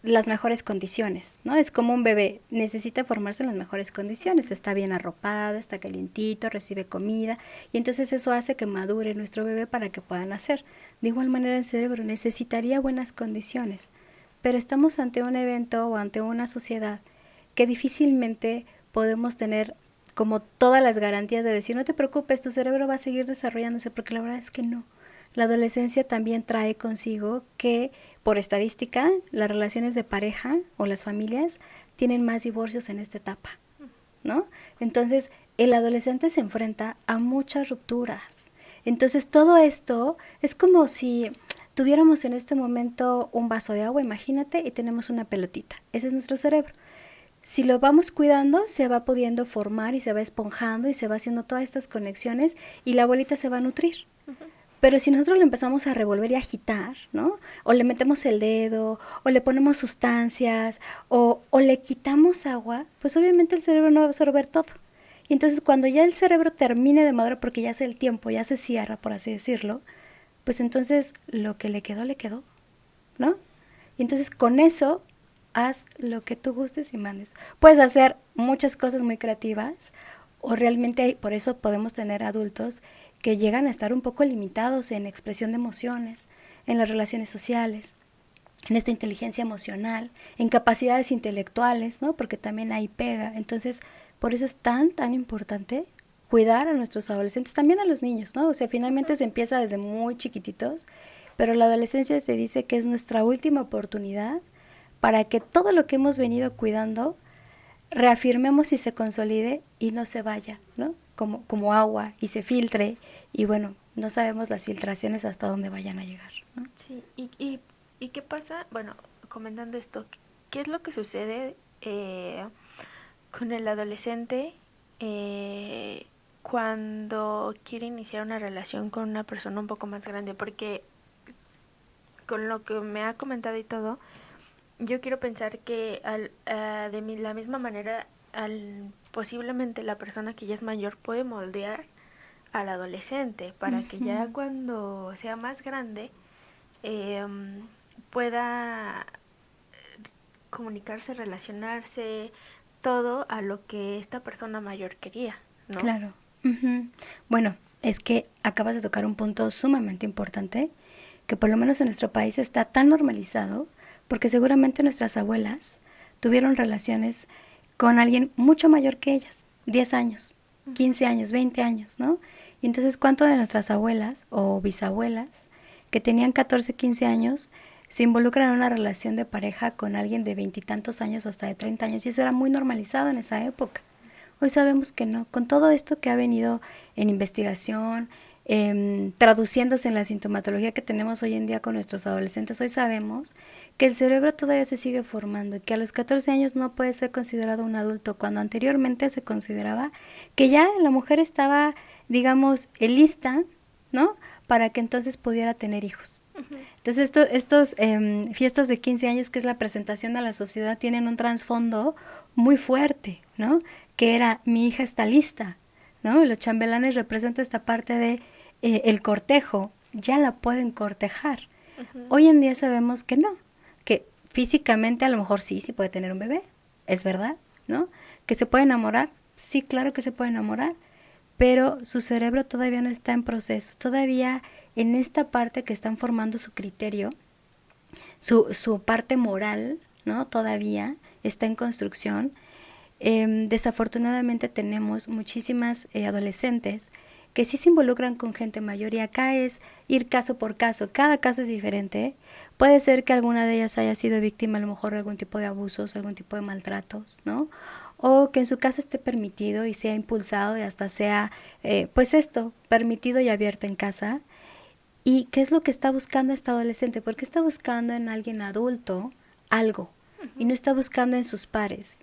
las mejores condiciones, ¿no? Es como un bebé, necesita formarse en las mejores condiciones, está bien arropado, está calientito, recibe comida, y entonces eso hace que madure nuestro bebé para que pueda nacer. De igual manera el cerebro necesitaría buenas condiciones, pero estamos ante un evento o ante una sociedad que difícilmente podemos tener como todas las garantías de decir, no te preocupes, tu cerebro va a seguir desarrollándose, porque la verdad es que no. La adolescencia también trae consigo que, por estadística, las relaciones de pareja o las familias tienen más divorcios en esta etapa, ¿no? Entonces, el adolescente se enfrenta a muchas rupturas. Entonces, todo esto es como si tuviéramos en este momento un vaso de agua, imagínate, y tenemos una pelotita. Ese es nuestro cerebro. Si lo vamos cuidando, se va pudiendo formar y se va esponjando y se va haciendo todas estas conexiones y la bolita se va a nutrir. Pero si nosotros lo empezamos a revolver y agitar, ¿no? O le metemos el dedo, o le ponemos sustancias, o le quitamos agua, pues obviamente el cerebro no va a absorber todo. Y entonces cuando ya el cerebro termine de madurar, porque ya hace el tiempo, ya se cierra, por así decirlo, pues entonces lo que le quedó, ¿no? Y entonces con eso haz lo que tú gustes y mandes. Puedes hacer muchas cosas muy creativas, o realmente por eso podemos tener adultos que llegan a estar un poco limitados en expresión de emociones, en las relaciones sociales, en esta inteligencia emocional, en capacidades intelectuales, ¿no? Porque también ahí pega. Entonces, por eso es tan importante cuidar a nuestros adolescentes, también a los niños, ¿no? O sea, finalmente se empieza desde muy chiquititos, pero la adolescencia se dice que es nuestra última oportunidad para que todo lo que hemos venido cuidando reafirmemos y se consolide y no se vaya, ¿no? Como agua y se filtre, y bueno, no sabemos las filtraciones hasta dónde vayan a llegar, ¿no? Sí, ¿y qué pasa? Bueno, comentando esto, ¿qué es lo que sucede con el adolescente cuando quiere iniciar una relación con una persona un poco más grande? Porque con lo que me ha comentado y todo, yo quiero pensar que la misma manera, posiblemente la persona que ya es mayor puede moldear al adolescente para que ya cuando sea más grande pueda comunicarse, relacionarse, todo a lo que esta persona mayor quería, ¿no? Claro. Bueno, es que acabas de tocar un punto sumamente importante, que por lo menos en nuestro país está tan normalizado, porque seguramente nuestras abuelas tuvieron relaciones con alguien mucho mayor que ellas, 10 años, 15 años, 20 años, ¿no? Y entonces, ¿cuánto de nuestras abuelas o bisabuelas que tenían 14, 15 años se involucran en una relación de pareja con alguien de veintitantos años hasta de 30 años? Y eso era muy normalizado en esa época. Hoy sabemos que no. Con todo esto que ha venido en investigación, traduciéndose en la sintomatología que tenemos hoy en día con nuestros adolescentes, hoy sabemos que el cerebro todavía se sigue formando y que a los 14 años no puede ser considerado un adulto, cuando anteriormente se consideraba que ya la mujer estaba, digamos, lista, ¿no? Para que entonces pudiera tener hijos. Entonces estos fiestas de 15 años, que es la presentación a la sociedad, tienen un trasfondo muy fuerte, ¿no? Que era, mi hija está lista, ¿no? Los chambelanes representan esta parte de el cortejo, ya la pueden cortejar. Hoy en día sabemos que no, que físicamente a lo mejor sí puede tener un bebé, es verdad, ¿no? Que se puede enamorar, sí, claro que se puede enamorar, pero su cerebro todavía no está en proceso, todavía en esta parte que están formando su criterio, su parte moral, ¿no? Todavía está en construcción. Desafortunadamente tenemos muchísimas adolescentes que sí se involucran con gente mayor y acá es ir caso por caso, cada caso es diferente. Puede ser que alguna de ellas haya sido víctima a lo mejor de algún tipo de abusos, algún tipo de maltratos, ¿no? O que en su caso esté permitido y sea impulsado y hasta sea, pues esto, permitido y abierto en casa. ¿Y qué es lo que está buscando esta adolescente? Porque está buscando en alguien adulto algo y no está buscando en sus pares.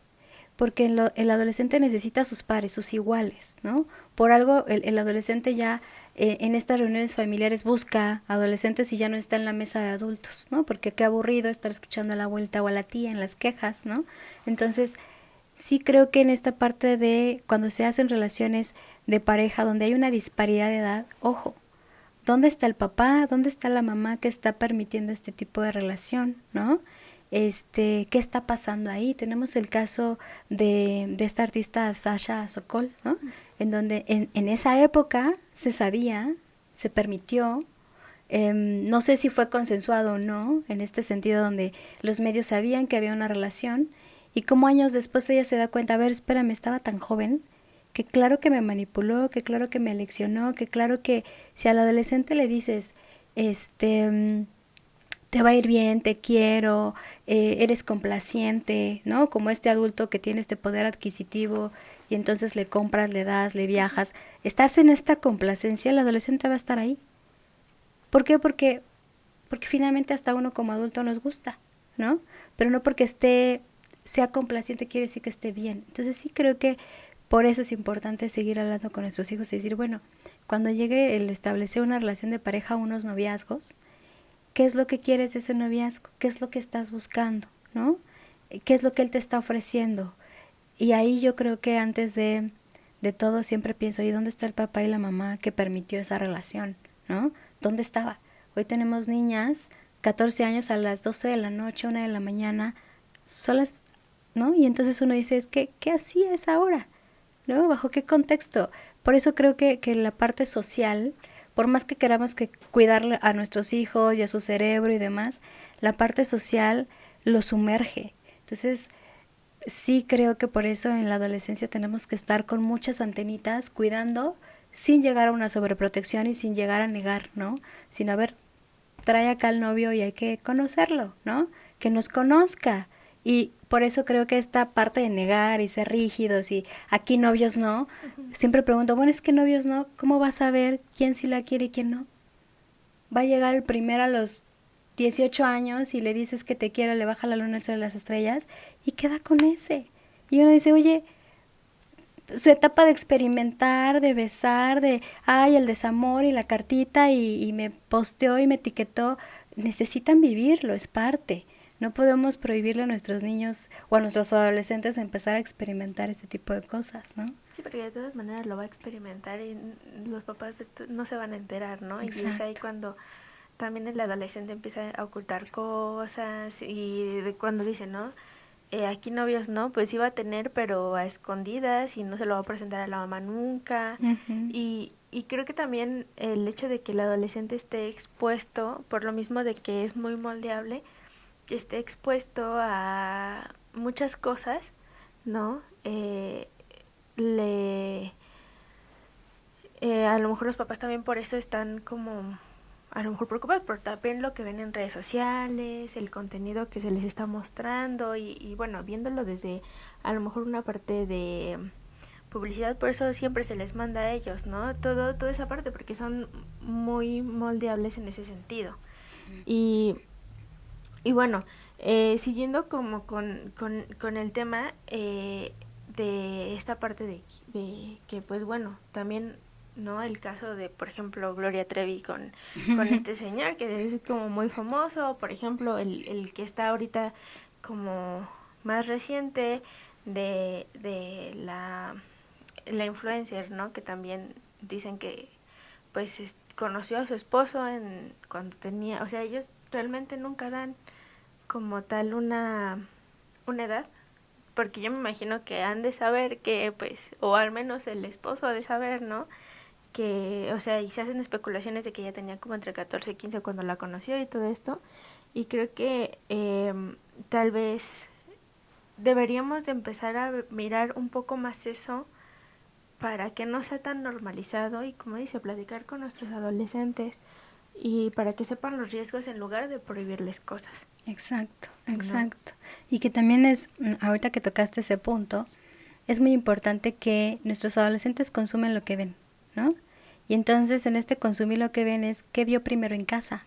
Porque el adolescente necesita a sus pares, sus iguales, ¿no? Por algo el adolescente ya en estas reuniones familiares busca adolescentes y ya no está en la mesa de adultos, ¿no? Porque qué aburrido estar escuchando a la abuelita o a la tía en las quejas, ¿no? Entonces, sí creo que en esta parte de cuando se hacen relaciones de pareja donde hay una disparidad de edad, ojo, ¿dónde está el papá? ¿Dónde está la mamá que está permitiendo este tipo de relación, ¿no? ¿Qué está pasando ahí? Tenemos el caso de esta artista Sasha Sokol, ¿no? En donde en esa época se sabía, se permitió, no sé si fue consensuado o no, en este sentido donde los medios sabían que había una relación y como años después ella se da cuenta, a ver, espérame, estaba tan joven, que claro que me manipuló, que claro que me aleccionó, que claro que si al adolescente le dices, te va a ir bien, te quiero, eres complaciente, ¿no? Como este adulto que tiene este poder adquisitivo y entonces le compras, le das, le viajas. Estarse en esta complacencia, el adolescente va a estar ahí. ¿Por qué? Porque finalmente hasta uno como adulto nos gusta, ¿no? Pero no porque sea complaciente quiere decir que esté bien. Entonces sí creo que por eso es importante seguir hablando con nuestros hijos y decir, bueno, cuando llegue el establecer una relación de pareja, unos noviazgos, ¿qué es lo que quieres de ese noviazgo? ¿Qué es lo que estás buscando? ¿No? ¿Qué es lo que él te está ofreciendo? Y ahí yo creo que antes de todo siempre pienso, ¿y dónde está el papá y la mamá que permitió esa relación? ¿No? ¿Dónde estaba? Hoy tenemos niñas, 14 años a las 12 de la noche, 1 de la mañana, solas, ¿no? Y entonces uno dice, ¿qué hacía esa hora? ¿No? ¿Bajo qué contexto? Por eso creo que la parte social, por más que queramos que cuidar a nuestros hijos y a su cerebro y demás, la parte social lo sumerge. Entonces, sí creo que por eso en la adolescencia tenemos que estar con muchas antenitas cuidando sin llegar a una sobreprotección y sin llegar a negar, ¿no? Sino a ver, trae acá al novio y hay que conocerlo, ¿no? Que nos conozca. Y por eso creo que esta parte de negar y ser rígidos y aquí novios no, siempre pregunto, bueno, es que novios no, ¿cómo vas a ver quién sí la quiere y quién no? Va a llegar el primero a los 18 años y le dices que te quiero, le baja la luna, el sol y las estrellas y queda con ese. Y uno dice, oye, su etapa de experimentar, de besar, ay, el desamor y la cartita y me posteó y me etiquetó, necesitan vivirlo, es parte. No podemos prohibirle a nuestros niños o a nuestros adolescentes empezar a experimentar este tipo de cosas, ¿no? Sí, porque de todas maneras lo va a experimentar y los papás no se van a enterar, ¿no? Exacto. Y es ahí cuando también el adolescente empieza a ocultar cosas y de cuando dice, ¿no? Aquí novios no, pues iba a tener, pero a escondidas y no se lo va a presentar a la mamá nunca. Uh-huh. Y creo que también el hecho de que el adolescente esté expuesto, por lo mismo de que es muy moldeable, esté expuesto a muchas cosas, ¿no? A lo mejor los papás también por eso están como a lo mejor preocupados por también lo que ven en redes sociales, el contenido que se les está mostrando y bueno, viéndolo desde a lo mejor una parte de publicidad, por eso siempre se les manda a ellos, ¿no? Toda esa parte, porque son muy moldeables en ese sentido. Y bueno, siguiendo como con el tema de esta parte de que pues bueno, también ¿no? El caso de, por ejemplo, Gloria Trevi con este señor que es como muy famoso, por ejemplo, el que está ahorita como más reciente de la influencer, ¿no? Que también dicen que pues conoció a su esposo cuando tenía, o sea, ellos realmente nunca dan como tal una edad, porque yo me imagino que han de saber que pues, o al menos el esposo ha de saber, ¿no? que, o sea, y se hacen especulaciones de que ella tenía como entre 14 y 15 cuando la conoció y todo esto, y creo que tal vez deberíamos de empezar a mirar un poco más eso para que no sea tan normalizado y, como dice, platicar con nuestros adolescentes y para que sepan los riesgos en lugar de prohibirles cosas. Exacto, ¿No? exacto. Y que también es, ahorita que tocaste ese punto, es muy importante que nuestros adolescentes consumen lo que ven, ¿no? Y entonces en este consumir lo que ven es qué vio primero en casa,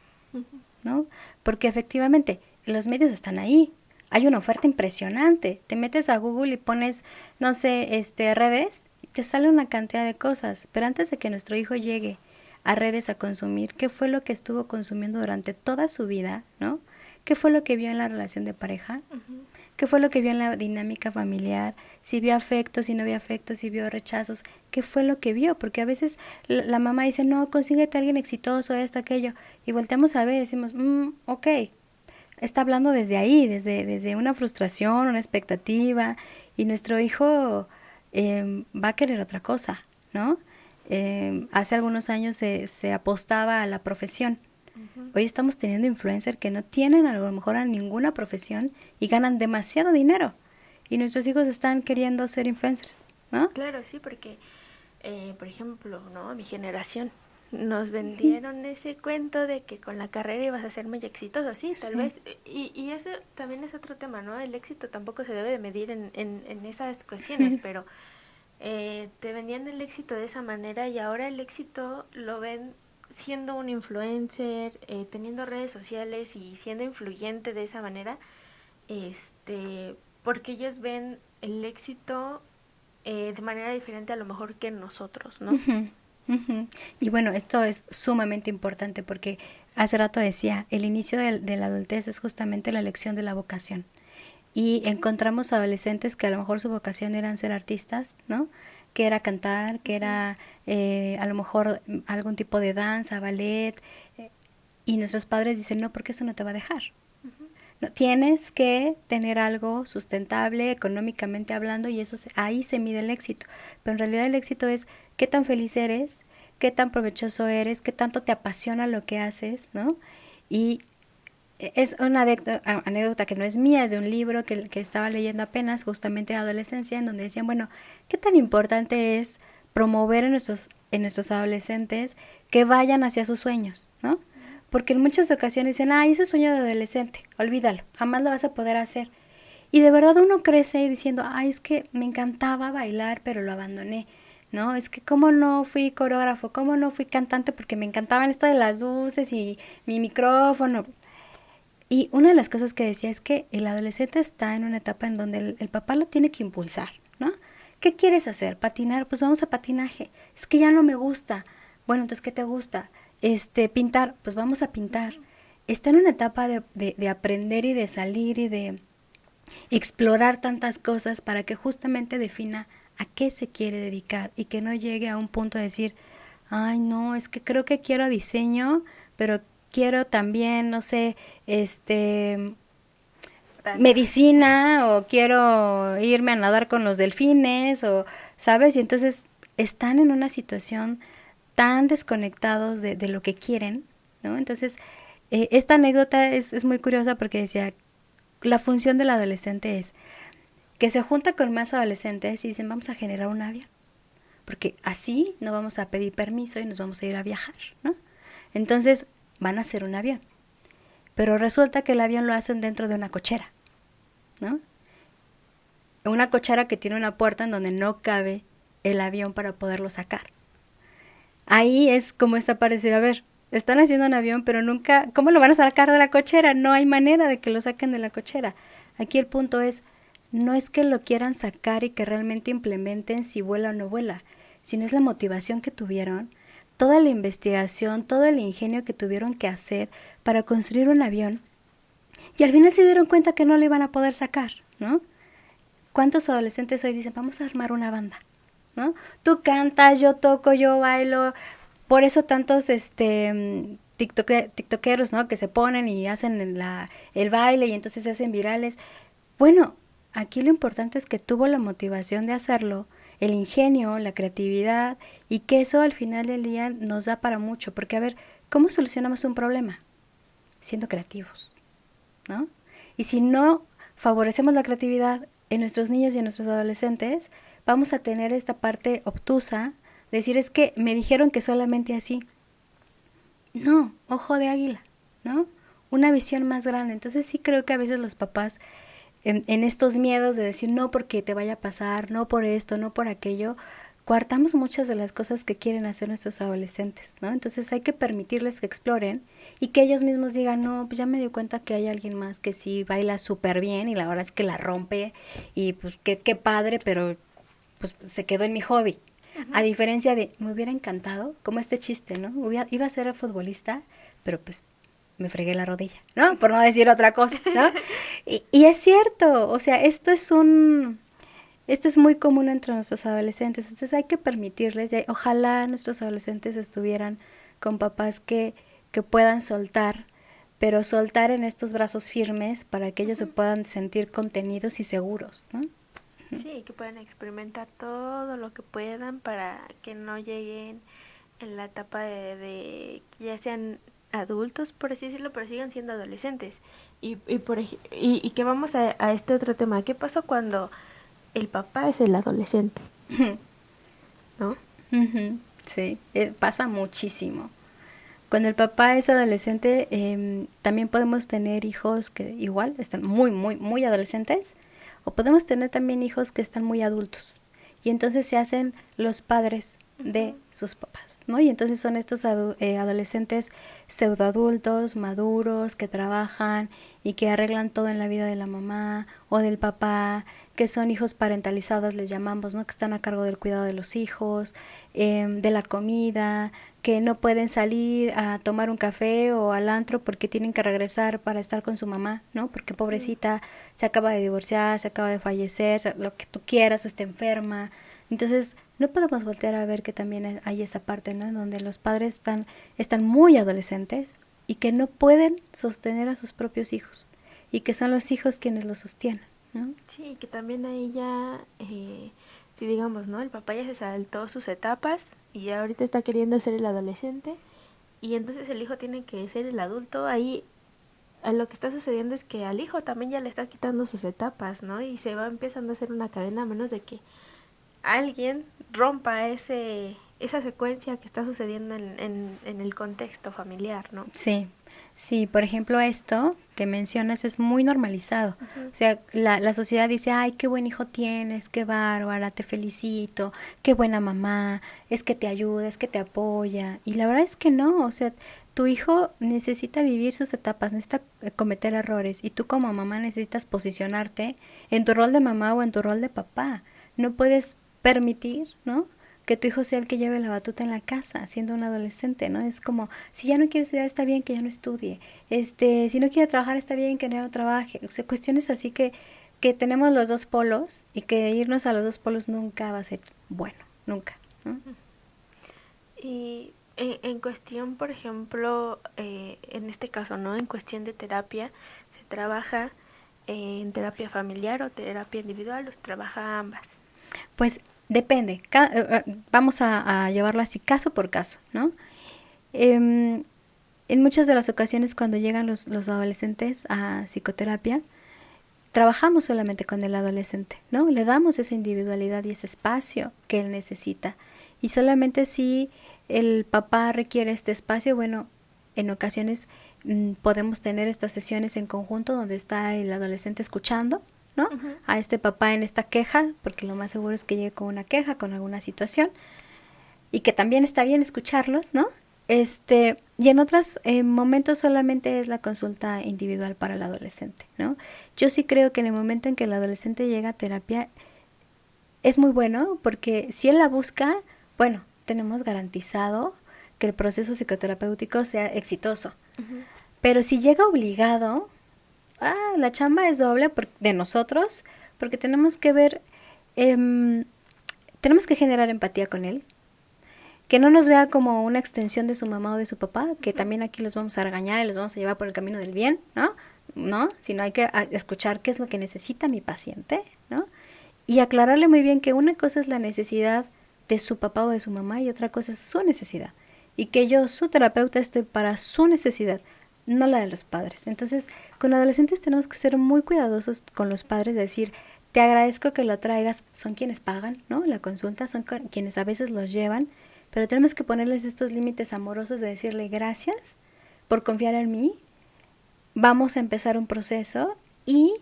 ¿no? Porque efectivamente los medios están ahí. Hay una oferta impresionante. Te metes a Google y pones, no sé, redes, y te sale una cantidad de cosas. Pero antes de que nuestro hijo llegue a redes a consumir, ¿qué fue lo que estuvo consumiendo durante toda su vida, ¿no? ¿Qué fue lo que vio en la relación de pareja? ¿Qué fue lo que vio en la dinámica familiar? Si vio afectos, si no vio afectos, si vio rechazos. ¿Qué fue lo que vio? Porque a veces la mamá dice, no, consíguete a alguien exitoso, esto, aquello. Y volteamos a ver y decimos, ok. Está hablando desde ahí, desde una frustración, una expectativa. Y nuestro hijo va a querer otra cosa, ¿no? Hace algunos años se apostaba a la profesión. Hoy estamos teniendo influencers que no tienen a lo mejor a ninguna profesión y ganan demasiado dinero. Y nuestros hijos están queriendo ser influencers, ¿no? Claro, sí, porque, por ejemplo, ¿no? Mi generación nos vendieron ese cuento de que con la carrera ibas a ser muy exitoso, sí, tal vez. Y eso también es otro tema, ¿no? El éxito tampoco se debe de medir en esas cuestiones, pero te vendían el éxito de esa manera y ahora el éxito lo ven siendo un influencer, teniendo redes sociales y siendo influyente de esa manera, porque ellos ven el éxito de manera diferente a lo mejor que nosotros, ¿no? Y bueno, esto es sumamente importante porque hace rato decía, el inicio de la adultez es justamente la elección de la vocación. Y encontramos adolescentes que a lo mejor su vocación era ser artistas, ¿no? Que era cantar, que era a lo mejor algún tipo de danza, ballet. Y nuestros padres dicen, no, porque eso no te va a dejar. No, tienes que tener algo sustentable económicamente hablando y eso ahí se mide el éxito. Pero en realidad el éxito es qué tan feliz eres, qué tan provechoso eres, qué tanto te apasiona lo que haces, ¿no? Y es una anécdota que no es mía, es de un libro que estaba leyendo apenas, justamente de adolescencia, en donde decían, bueno, ¿qué tan importante es promover en nuestros adolescentes que vayan hacia sus sueños, ¿no? Porque en muchas ocasiones dicen, ese sueño de adolescente, olvídalo, jamás lo vas a poder hacer. Y de verdad uno crece diciendo, es que me encantaba bailar, pero lo abandoné, ¿no? Es que cómo no fui coreógrafo, cómo no fui cantante, porque me encantaban esto de las luces y mi micrófono. Y una de las cosas que decía es que el adolescente está en una etapa en donde el papá lo tiene que impulsar, ¿no? ¿Qué quieres hacer? ¿Patinar? Pues vamos a patinaje. Es que ya no me gusta. Bueno, entonces, ¿qué te gusta? Pintar. Pues vamos a pintar. Está en una etapa de aprender y de salir y de explorar tantas cosas para que justamente defina a qué se quiere dedicar y que no llegue a un punto de decir, ay, no, es que creo que quiero diseño, pero quiero también, no sé, medicina o quiero irme a nadar con los delfines o, ¿sabes? Y entonces están en una situación tan desconectados de lo que quieren, ¿no? Entonces, esta anécdota es muy curiosa porque decía, la función del adolescente es que se junta con más adolescentes y dicen, vamos a generar un avión, porque así no vamos a pedir permiso y nos vamos a ir a viajar, ¿no? Entonces, van a hacer un avión. Pero resulta que el avión lo hacen dentro de una cochera, ¿no? Una cochera que tiene una puerta en donde no cabe el avión para poderlo sacar. Ahí es como está parecido, a ver, están haciendo un avión, pero nunca, ¿cómo lo van a sacar de la cochera? No hay manera de que lo saquen de la cochera. Aquí el punto es, no es que lo quieran sacar y que realmente implementen si vuela o no vuela, sino es la motivación que tuvieron, toda la investigación, todo el ingenio que tuvieron que hacer para construir un avión y al final se dieron cuenta que no lo iban a poder sacar, ¿no? ¿Cuántos adolescentes hoy dicen, vamos a armar una banda, ¿no? Tú cantas, yo toco, yo bailo, por eso tantos tiktokeros, ¿no? Que se ponen y hacen el baile y entonces se hacen virales. Bueno, aquí lo importante es que tuvo la motivación de hacerlo, el ingenio, la creatividad, y que eso al final del día nos da para mucho, porque a ver, ¿cómo solucionamos un problema? Siendo creativos, ¿no? Y si no favorecemos la creatividad en nuestros niños y en nuestros adolescentes, vamos a tener esta parte obtusa, de decir es que me dijeron que solamente así. No, ojo de águila, ¿no? Una visión más grande. Entonces sí creo que a veces los papás en estos miedos de decir no porque te vaya a pasar, no por esto, no por aquello, coartamos muchas de las cosas que quieren hacer nuestros adolescentes, ¿no? Entonces hay que permitirles que exploren y que ellos mismos digan, no, pues ya me di cuenta que hay alguien más que sí baila súper bien y la verdad es que la rompe y pues qué padre, pero pues se quedó en mi hobby. A diferencia de, me hubiera encantado, como este chiste, ¿no? Iba a ser futbolista, pero pues me fregué la rodilla, ¿no? Por no decir otra cosa, ¿no? Y es cierto, o sea, esto es muy común entre nuestros adolescentes, entonces hay que permitirles, ojalá nuestros adolescentes estuvieran con papás que puedan soltar, pero soltar en estos brazos firmes para que ellos se puedan sentir contenidos y seguros, ¿no? Sí, que puedan experimentar todo lo que puedan para que no lleguen en la etapa de que ya sean adultos, por así decirlo, pero sigan siendo adolescentes. Y que vamos a este otro tema. ¿Qué pasa cuando el papá es el adolescente? ¿No? Sí, pasa muchísimo. Cuando el papá es adolescente, también podemos tener hijos que igual están muy adolescentes, o podemos tener también hijos que están muy adultos. Y entonces se hacen los padres de sus papás, ¿no? Y entonces son estos adolescentes pseudoadultos, maduros, que trabajan y que arreglan todo en la vida de la mamá o del papá, que son hijos parentalizados, les llamamos, ¿no? Que están a cargo del cuidado de los hijos, de la comida, que no pueden salir a tomar un café o al antro porque tienen que regresar para estar con su mamá, ¿no? Porque pobrecita se acaba de divorciar, se acaba de fallecer, lo que tú quieras, o está enferma. Entonces, no podemos voltear a ver que también hay esa parte, ¿no? En donde los padres están muy adolescentes y que no pueden sostener a sus propios hijos y que son los hijos quienes los sostienen, ¿no? Sí, que también ahí ya, si digamos, ¿no? El papá ya se saltó sus etapas y ya ahorita está queriendo ser el adolescente y entonces el hijo tiene que ser el adulto. Ahí lo que está sucediendo es que al hijo también ya le está quitando sus etapas, ¿no? Y se va empezando a hacer una cadena a menos de que alguien rompa esa secuencia que está sucediendo en el contexto familiar, ¿no? Sí, sí, por ejemplo, esto que mencionas es muy normalizado. O sea, la sociedad dice, ay, qué buen hijo tienes, qué bárbara, te felicito, qué buena mamá, es que te ayuda, es que te apoya. Y la verdad es que no, o sea, tu hijo necesita vivir sus etapas, necesita cometer errores y tú como mamá necesitas posicionarte en tu rol de mamá o en tu rol de papá. No puedes permitir, ¿no? Que tu hijo sea el que lleve la batuta en la casa, siendo un adolescente, ¿no? Es como, si ya no quiere estudiar, está bien que ya no estudie. Si no quiere trabajar, está bien que ya no trabaje. O sea, cuestiones así que tenemos los dos polos y que irnos a los dos polos nunca va a ser bueno, nunca, ¿no? Y en cuestión, por ejemplo, en este caso, ¿no? En cuestión de terapia, ¿se trabaja en terapia familiar o terapia individual o se trabaja ambas? Pues depende, vamos a llevarlo así caso por caso, ¿no? En muchas de las ocasiones cuando llegan los adolescentes a psicoterapia, trabajamos solamente con el adolescente, ¿no? Le damos esa individualidad y ese espacio que él necesita. Y solamente si el papá requiere este espacio, bueno, en ocasiones podemos tener estas sesiones en conjunto donde está el adolescente escuchando, ¿no? A este papá en esta queja, porque lo más seguro es que llegue con una queja, con alguna situación, y que también está bien escucharlos, ¿no? Y en otros momentos solamente es la consulta individual para el adolescente, ¿no? Yo sí creo que en el momento en que el adolescente llega a terapia es muy bueno porque si él la busca, bueno, tenemos garantizado que el proceso psicoterapéutico sea exitoso. Pero si llega obligado, la chamba es doble de nosotros porque tenemos que ver, tenemos que generar empatía con él. Que no nos vea como una extensión de su mamá o de su papá, que también aquí los vamos a regañar y los vamos a llevar por el camino del bien, ¿no? ¿No? Sino hay que escuchar qué es lo que necesita mi paciente, ¿no? y aclararle muy bien que una cosa es la necesidad de su papá o de su mamá y otra cosa es su necesidad. Y que yo, su terapeuta, estoy para su necesidad, no la de los padres. Entonces, con adolescentes tenemos que ser muy cuidadosos con los padres, de decir, te agradezco que lo traigas, son quienes pagan, ¿no? La consulta, son quienes a veces los llevan, pero tenemos que ponerles estos límites amorosos de decirle gracias por confiar en mí, vamos a empezar un proceso y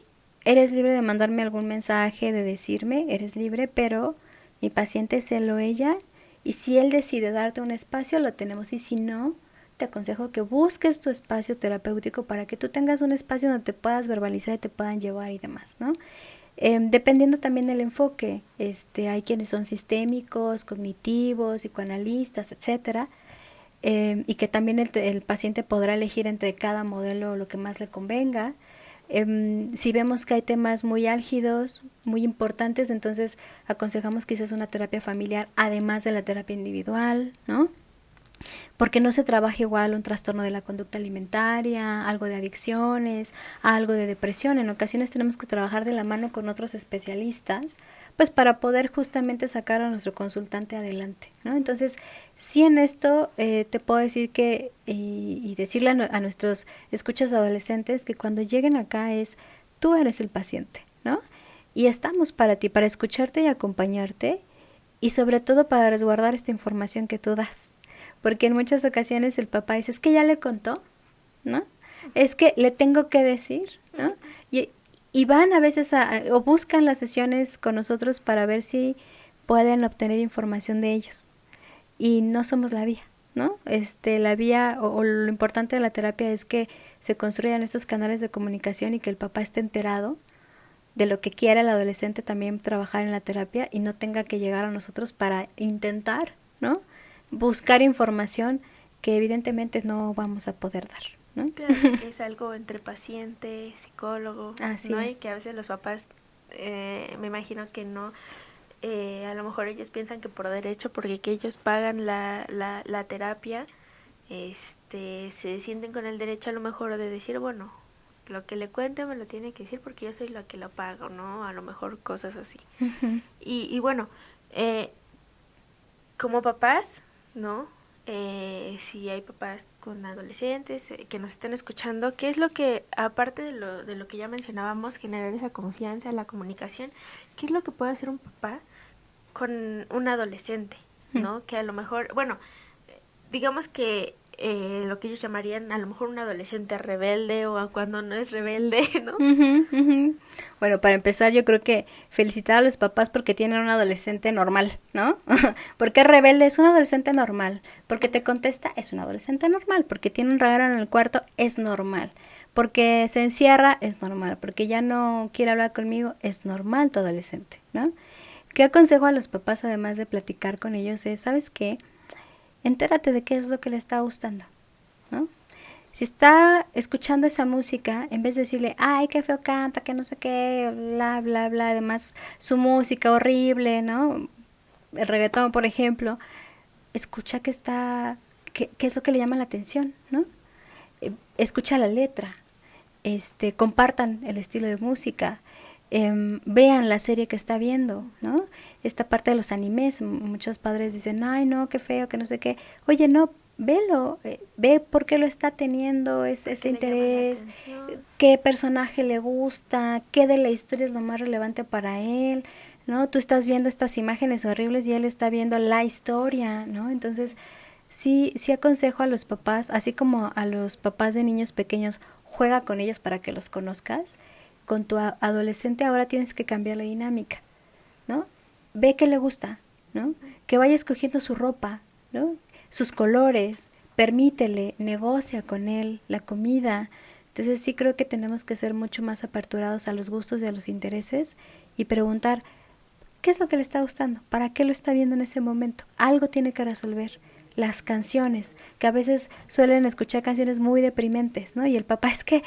eres libre de mandarme algún mensaje, de decirme, eres libre, pero mi paciente es él o ella, y si él decide darte un espacio, lo tenemos, y si no, te aconsejo que busques tu espacio terapéutico para que tú tengas un espacio donde te puedas verbalizar y te puedan llevar y demás, ¿no? Dependiendo también del enfoque, hay quienes son sistémicos, cognitivos, psicoanalistas, etcétera, y que también el paciente podrá elegir entre cada modelo lo que más le convenga. Si vemos que hay temas muy álgidos, muy importantes, entonces aconsejamos quizás una terapia familiar además de la terapia individual, ¿no? Porque no se trabaja igual un trastorno de la conducta alimentaria, algo de adicciones, algo de depresión. En ocasiones tenemos que trabajar de la mano con otros especialistas, pues para poder justamente sacar a nuestro consultante adelante, ¿no? Entonces, sí, en esto te puedo decir que, y decirle a nuestros escuchas adolescentes, que cuando lleguen acá tú eres el paciente, ¿no? Y estamos para ti, para escucharte y acompañarte, y sobre todo para resguardar esta información que tú das. Porque en muchas ocasiones el papá dice, es que ya le contó, ¿no? Es que le tengo que decir, ¿no? Y van a veces o buscan las sesiones con nosotros para ver si pueden obtener información de ellos. Y no somos la vía, ¿no? La vía o lo importante de la terapia es que se construyan estos canales de comunicación y que el papá esté enterado de lo que quiera el adolescente también trabajar en la terapia y no tenga que llegar a nosotros para intentar, ¿no? Buscar información que evidentemente no vamos a poder dar, ¿no? Claro, que es algo entre paciente, psicólogo, Así ¿no? es. Y que a veces los papás, me imagino que no, a lo mejor ellos piensan que por derecho, porque que ellos pagan la terapia, se sienten con el derecho a lo mejor de decir, bueno, lo que le cuente me lo tiene que decir porque yo soy la que lo pago, ¿no? A lo mejor cosas así. Uh-huh. Y bueno, como papás, ¿no? Si hay papás con adolescentes que nos están escuchando, ¿qué es lo que, aparte de lo que ya mencionábamos, generar esa confianza, la comunicación, qué es lo que puede hacer un papá con un adolescente, ¿no? Que a lo mejor, bueno, digamos que lo que ellos llamarían a lo mejor un adolescente rebelde o cuando no es rebelde, ¿no? Uh-huh, uh-huh. Bueno, para empezar yo creo que felicitar a los papás porque tienen un adolescente normal, ¿no? Porque es rebelde, es un adolescente normal. Porque te contesta, es un adolescente normal. Porque tiene un regalo en el cuarto, es normal. Porque se encierra, es normal. Porque ya no quiere hablar conmigo, es normal tu adolescente, ¿no? ¿Qué aconsejo a los papás además de platicar con ellos? ¿Sabes qué? Entérate de qué es lo que le está gustando, ¿no? Si está escuchando esa música, en vez de decirle, ay, qué feo canta, que no sé qué, bla, bla, bla, además su música horrible, ¿no? El reggaetón, por ejemplo, escucha qué es lo que le llama la atención, ¿no? Escucha la letra, compartan el estilo de música, vean la serie que está viendo, ¿no? Esta parte de los animes, muchos padres dicen, ay, no, qué feo, que no sé qué. Oye, no, velo, ve por qué lo está teniendo ese interés, qué personaje le gusta, qué de la historia es lo más relevante para él, ¿no? Tú estás viendo estas imágenes horribles y él está viendo la historia, ¿no? Entonces, sí aconsejo a los papás, así como a los papás de niños pequeños, juega con ellos para que los conozcas. Con tu adolescente ahora tienes que cambiar la dinámica, ¿no? Ve qué le gusta, ¿no? Que vaya escogiendo su ropa, ¿no? Sus colores, permítele, negocia con él la comida. Entonces sí creo que tenemos que ser mucho más aperturados a los gustos y a los intereses y preguntar, ¿qué es lo que le está gustando? ¿Para qué lo está viendo en ese momento? Algo tiene que resolver. Las canciones, que a veces suelen escuchar canciones muy deprimentes, ¿no? Y el papá es que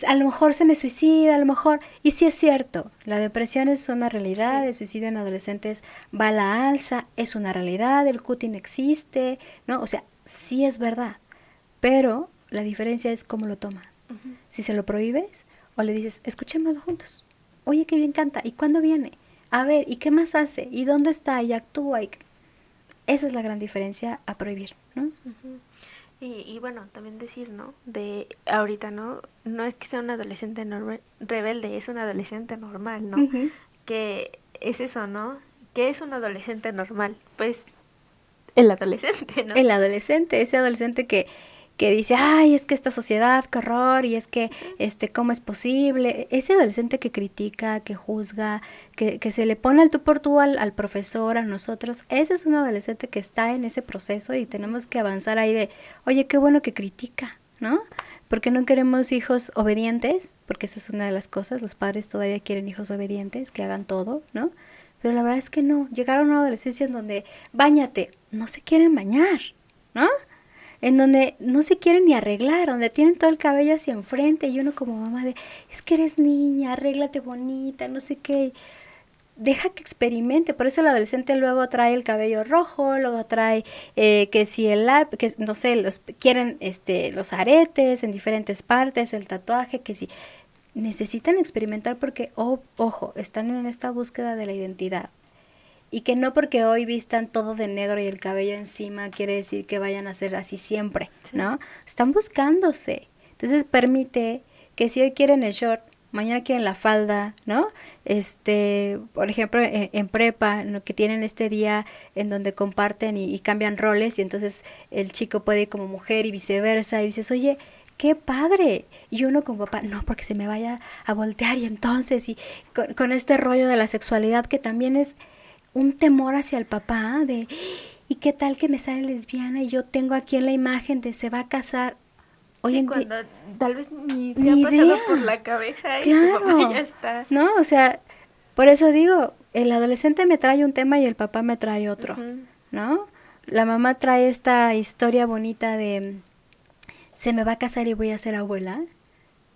a lo mejor se me suicida, a lo mejor, y sí es cierto, la depresión es una realidad, sí. El suicidio en adolescentes va a la alza, es una realidad, el cutting existe, ¿no? O sea, sí es verdad, pero la diferencia es cómo lo tomas. Uh-huh. Si se lo prohíbes o le dices, escuchémoslo juntos, oye, qué bien canta, ¿y cuándo viene? A ver, ¿y qué más hace? ¿Y dónde está? ¿Y actúa? Esa es la gran diferencia a prohibir, ¿no? Uh-huh. Y bueno, también decir, ¿no? De ahorita, ¿no? No es que sea un adolescente rebelde, es un adolescente normal, ¿no? Uh-huh. Que es eso, ¿no? ¿Qué es un adolescente normal? Pues el adolescente, ¿no? El adolescente, ese adolescente que dice, ay, es que esta sociedad, qué horror, y es que, ¿cómo es posible? Ese adolescente que critica, que juzga, que se le pone al tú por tú al profesor, a nosotros, ese es un adolescente que está en ese proceso y tenemos que avanzar ahí de, oye, qué bueno que critica, ¿no? Porque no queremos hijos obedientes, porque esa es una de las cosas, los padres todavía quieren hijos obedientes, que hagan todo, ¿no? Pero la verdad es que no, llegaron a una adolescencia en donde, báñate, no se quieren bañar, ¿no? En donde no se quieren ni arreglar, donde tienen todo el cabello hacia enfrente y uno como mamá de, es que eres niña, arréglate bonita, no sé qué, deja que experimente. Por eso el adolescente luego trae el cabello rojo, luego trae que si que no sé, quieren los aretes en diferentes partes, el tatuaje, que si necesitan experimentar porque, ojo, están en esta búsqueda de la identidad. Y que no porque hoy vistan todo de negro y el cabello encima quiere decir que vayan a ser así siempre, Sí. ¿no? Están buscándose. Entonces permite que si hoy quieren el short, mañana quieren la falda, ¿no? Por ejemplo, en prepa, ¿no? Que tienen este día en donde comparten y cambian roles y entonces el chico puede ir como mujer y viceversa y dices, oye, ¡qué padre! Y uno como papá, no, porque se me vaya a voltear y entonces, y con este rollo de la sexualidad que también es un temor hacia el papá de, ¿y qué tal que me sale lesbiana y yo tengo aquí en la imagen de se va a casar? Hoy Sí, en cuando tal vez ni te ni ha pasado idea, por la cabeza y tu papá ya claro, está. ¿no? O sea, por eso digo, el adolescente me trae un tema y el papá me trae otro, Uh-huh. ¿no? La mamá trae esta historia bonita de se me va a casar y voy a ser abuela.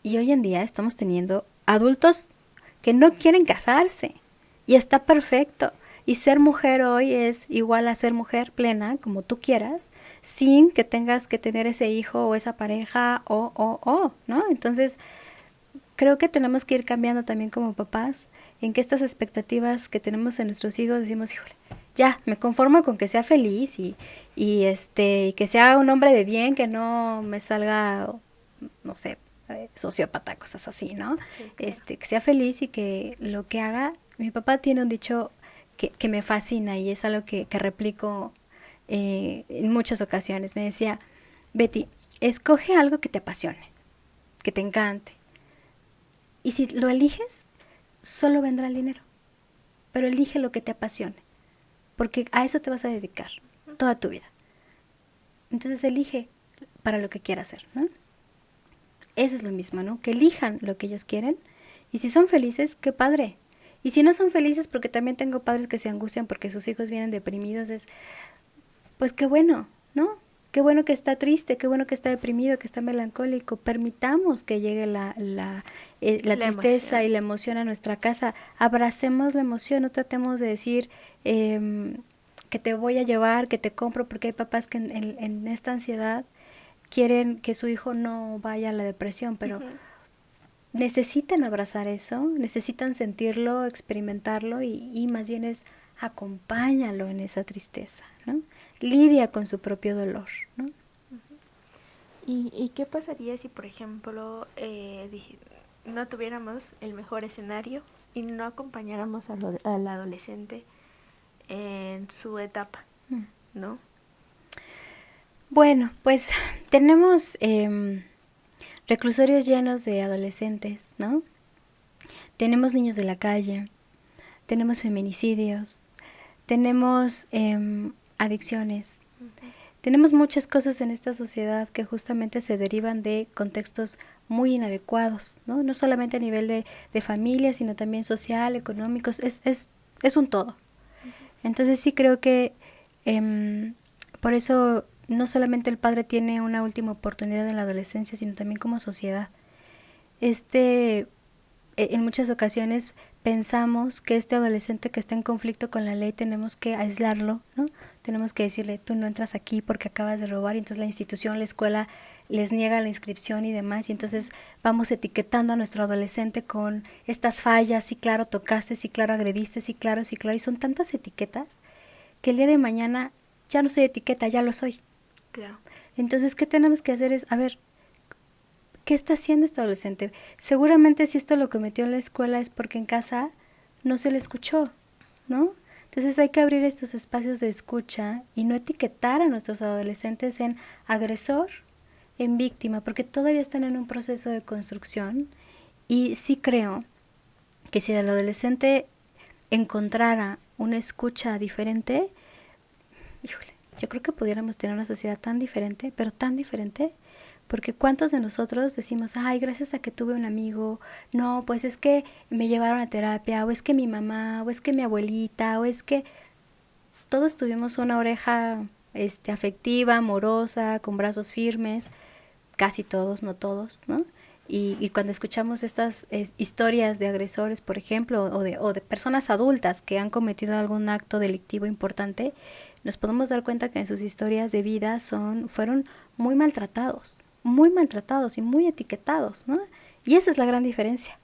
Y hoy en día estamos teniendo adultos que no quieren casarse. Y está perfecto. Y ser mujer hoy es igual a ser mujer plena, como tú quieras, sin que tengas que tener ese hijo o esa pareja ¿no? Entonces, creo que tenemos que ir cambiando también como papás en que estas expectativas que tenemos en nuestros hijos decimos, híjole, ya, me conformo con que sea feliz y que sea un hombre de bien, que no me salga, no sé, sociópata, cosas así, ¿no? Sí, claro. Que sea feliz y que lo que haga, mi papá tiene un dicho que me fascina y es algo que replico en muchas ocasiones. Me decía, Betty, escoge algo que te apasione, que te encante. Y si lo eliges, solo vendrá el dinero. Pero elige lo que te apasione, porque a eso te vas a dedicar toda tu vida. Entonces elige para lo que quieras hacer, ¿no? Eso es lo mismo, ¿no? Que elijan lo que ellos quieren y si son felices, qué padre. Y si no son felices, porque también tengo padres que se angustian porque sus hijos vienen deprimidos, pues qué bueno, ¿no? Qué bueno que está triste, qué bueno que está deprimido, que está melancólico. Permitamos que llegue la tristeza emoción. y la emoción a nuestra casa. Abracemos la emoción, no tratemos de decir que te voy a llevar, que te compro, porque hay papás que en esta ansiedad quieren que su hijo no vaya a la depresión, pero Uh-huh. necesitan abrazar eso, necesitan sentirlo, experimentarlo y más bien es acompáñalo en esa tristeza, ¿no? Lidia con su propio dolor, ¿no? ¿Y qué pasaría si, por ejemplo, no tuviéramos el mejor escenario y no acompañáramos al adolescente en su etapa, ¿no? Bueno, pues tenemos reclusorios llenos de adolescentes, ¿no? Tenemos niños de la calle, tenemos feminicidios, tenemos adicciones, tenemos muchas cosas en esta sociedad que justamente se derivan de contextos muy inadecuados, ¿no? No solamente a nivel de familia, sino también social, económicos, es un todo. Entonces sí creo que por eso no solamente el padre tiene una última oportunidad en la adolescencia, sino también como sociedad. En muchas ocasiones pensamos que este adolescente que está en conflicto con la ley tenemos que aislarlo, ¿no? Tenemos que decirle, tú no entras aquí porque acabas de robar, y entonces la institución, la escuela les niega la inscripción y demás, y entonces vamos etiquetando a nuestro adolescente con estas fallas, sí claro tocaste, sí claro agrediste, sí claro, y son tantas etiquetas que el día de mañana ya no soy etiqueta, ya lo soy. Claro. Entonces, ¿qué tenemos que hacer? Es, a ver, ¿qué está haciendo este adolescente? Seguramente si esto lo cometió en la escuela es porque en casa no se le escuchó, ¿no? Entonces hay que abrir estos espacios de escucha y no etiquetar a nuestros adolescentes en agresor, en víctima, porque todavía están en un proceso de construcción. Y sí creo que si el adolescente encontrara una escucha diferente, híjole, yo creo que pudiéramos tener una sociedad tan diferente, pero tan diferente, porque ¿cuántos de nosotros decimos, ay, gracias a que tuve un amigo, no, pues es que me llevaron a terapia, o es que mi mamá, o es que mi abuelita, o es que todos tuvimos una oreja afectiva, amorosa, con brazos firmes, casi todos, no todos, ¿no? Y cuando escuchamos estas historias de agresores, por ejemplo, o de personas adultas que han cometido algún acto delictivo importante, nos podemos dar cuenta que en sus historias de vida fueron muy maltratados y muy etiquetados, ¿no? Y esa es la gran diferencia,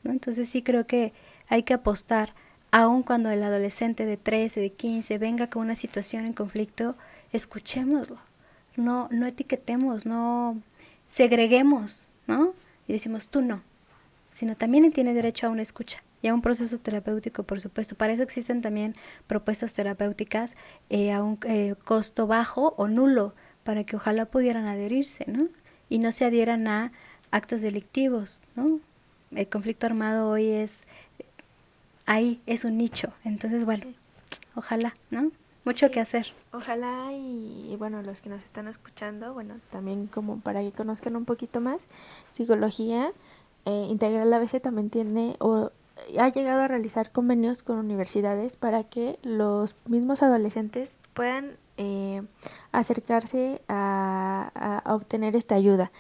¿no? Entonces sí creo que hay que apostar, aun cuando el adolescente de 13, de 15 venga con una situación en conflicto, escuchémoslo, no etiquetemos, no segreguemos, ¿no? Y decimos tú no, sino también él tiene derecho a una escucha y a un proceso terapéutico, por supuesto. Para eso existen también propuestas terapéuticas a un costo bajo o nulo, para que ojalá pudieran adherirse, ¿no? Y no se adhieran a actos delictivos, ¿no? El conflicto armado hoy ahí es un nicho, entonces bueno, sí. Ojalá, ¿no? Mucho que hacer. Ojalá y bueno, los que nos están escuchando, bueno, también como para que conozcan un poquito más, psicología integral ABC también tiene o ha llegado a realizar convenios con universidades para que los mismos adolescentes puedan acercarse a obtener esta ayuda.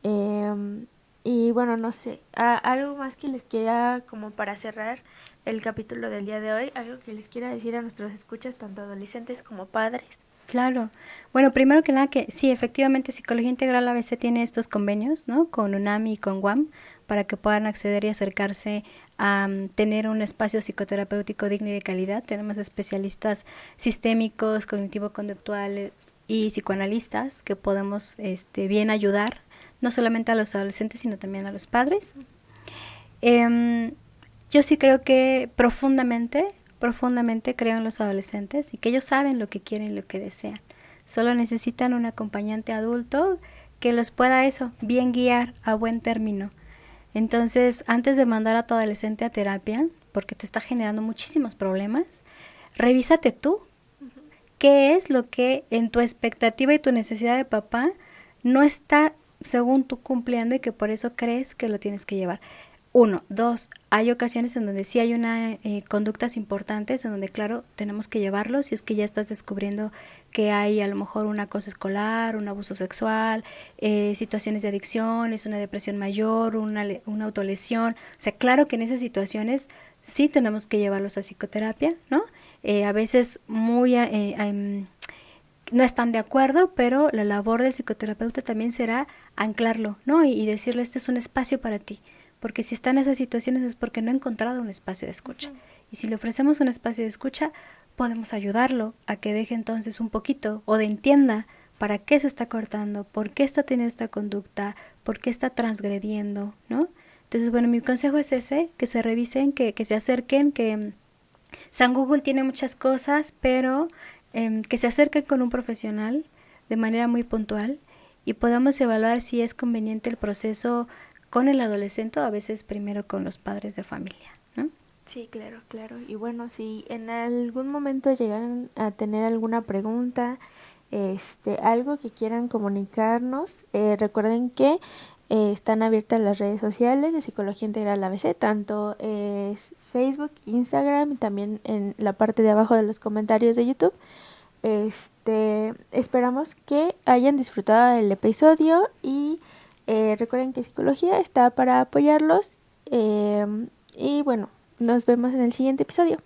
Y bueno, no sé, algo más que les quiera como para cerrar el capítulo del día de hoy, algo que les quiera decir a nuestros escuchas, tanto adolescentes como padres. Claro. Bueno, primero que nada que sí, efectivamente Psicología Integral ABC tiene estos convenios, ¿no? Con UNAM y con UAM para que puedan acceder y acercarse a tener un espacio psicoterapéutico digno y de calidad. Tenemos especialistas sistémicos, cognitivo-conductuales y psicoanalistas que podemos bien ayudar, no solamente a los adolescentes, sino también a los padres. Yo sí creo que profundamente creo en los adolescentes y que ellos saben lo que quieren y lo que desean. Solo necesitan un acompañante adulto que los pueda bien guiar a buen término. Entonces, antes de mandar a tu adolescente a terapia, porque te está generando muchísimos problemas, revísate tú. ¿Qué es lo que en tu expectativa y tu necesidad de papá no está según tú cumpliendo y que por eso crees que lo tienes que llevar? 1, 2, hay ocasiones en donde sí hay conductas importantes, en donde claro, tenemos que llevarlo, si es que ya estás descubriendo que hay a lo mejor un acoso escolar, un abuso sexual, situaciones de adicciones, una depresión mayor, una autolesión. O sea, claro que en esas situaciones sí tenemos que llevarlos a psicoterapia, ¿no? A veces no están de acuerdo, pero la labor del psicoterapeuta también será anclarlo, ¿no? Y decirle, este es un espacio para ti. Porque si está en esas situaciones es porque no ha encontrado un espacio de escucha. Y si le ofrecemos un espacio de escucha, podemos ayudarlo a que deje entonces un poquito o entienda para qué se está cortando, por qué está teniendo esta conducta, por qué está transgrediendo, ¿no? Entonces, bueno, mi consejo es ese, que se revisen, que se acerquen, que San Google tiene muchas cosas, pero que se acerquen con un profesional de manera muy puntual y podamos evaluar si es conveniente el proceso con el adolescente o a veces primero con los padres de familia, ¿no? Sí, claro, claro. Y bueno, si en algún momento llegan a tener alguna pregunta, algo que quieran comunicarnos, recuerden que están abiertas las redes sociales de Psicología Integral ABC, tanto es Facebook, Instagram y también en la parte de abajo de los comentarios de YouTube. Esperamos que hayan disfrutado del episodio y recuerden que psicología está para apoyarlos y bueno, nos vemos en el siguiente episodio.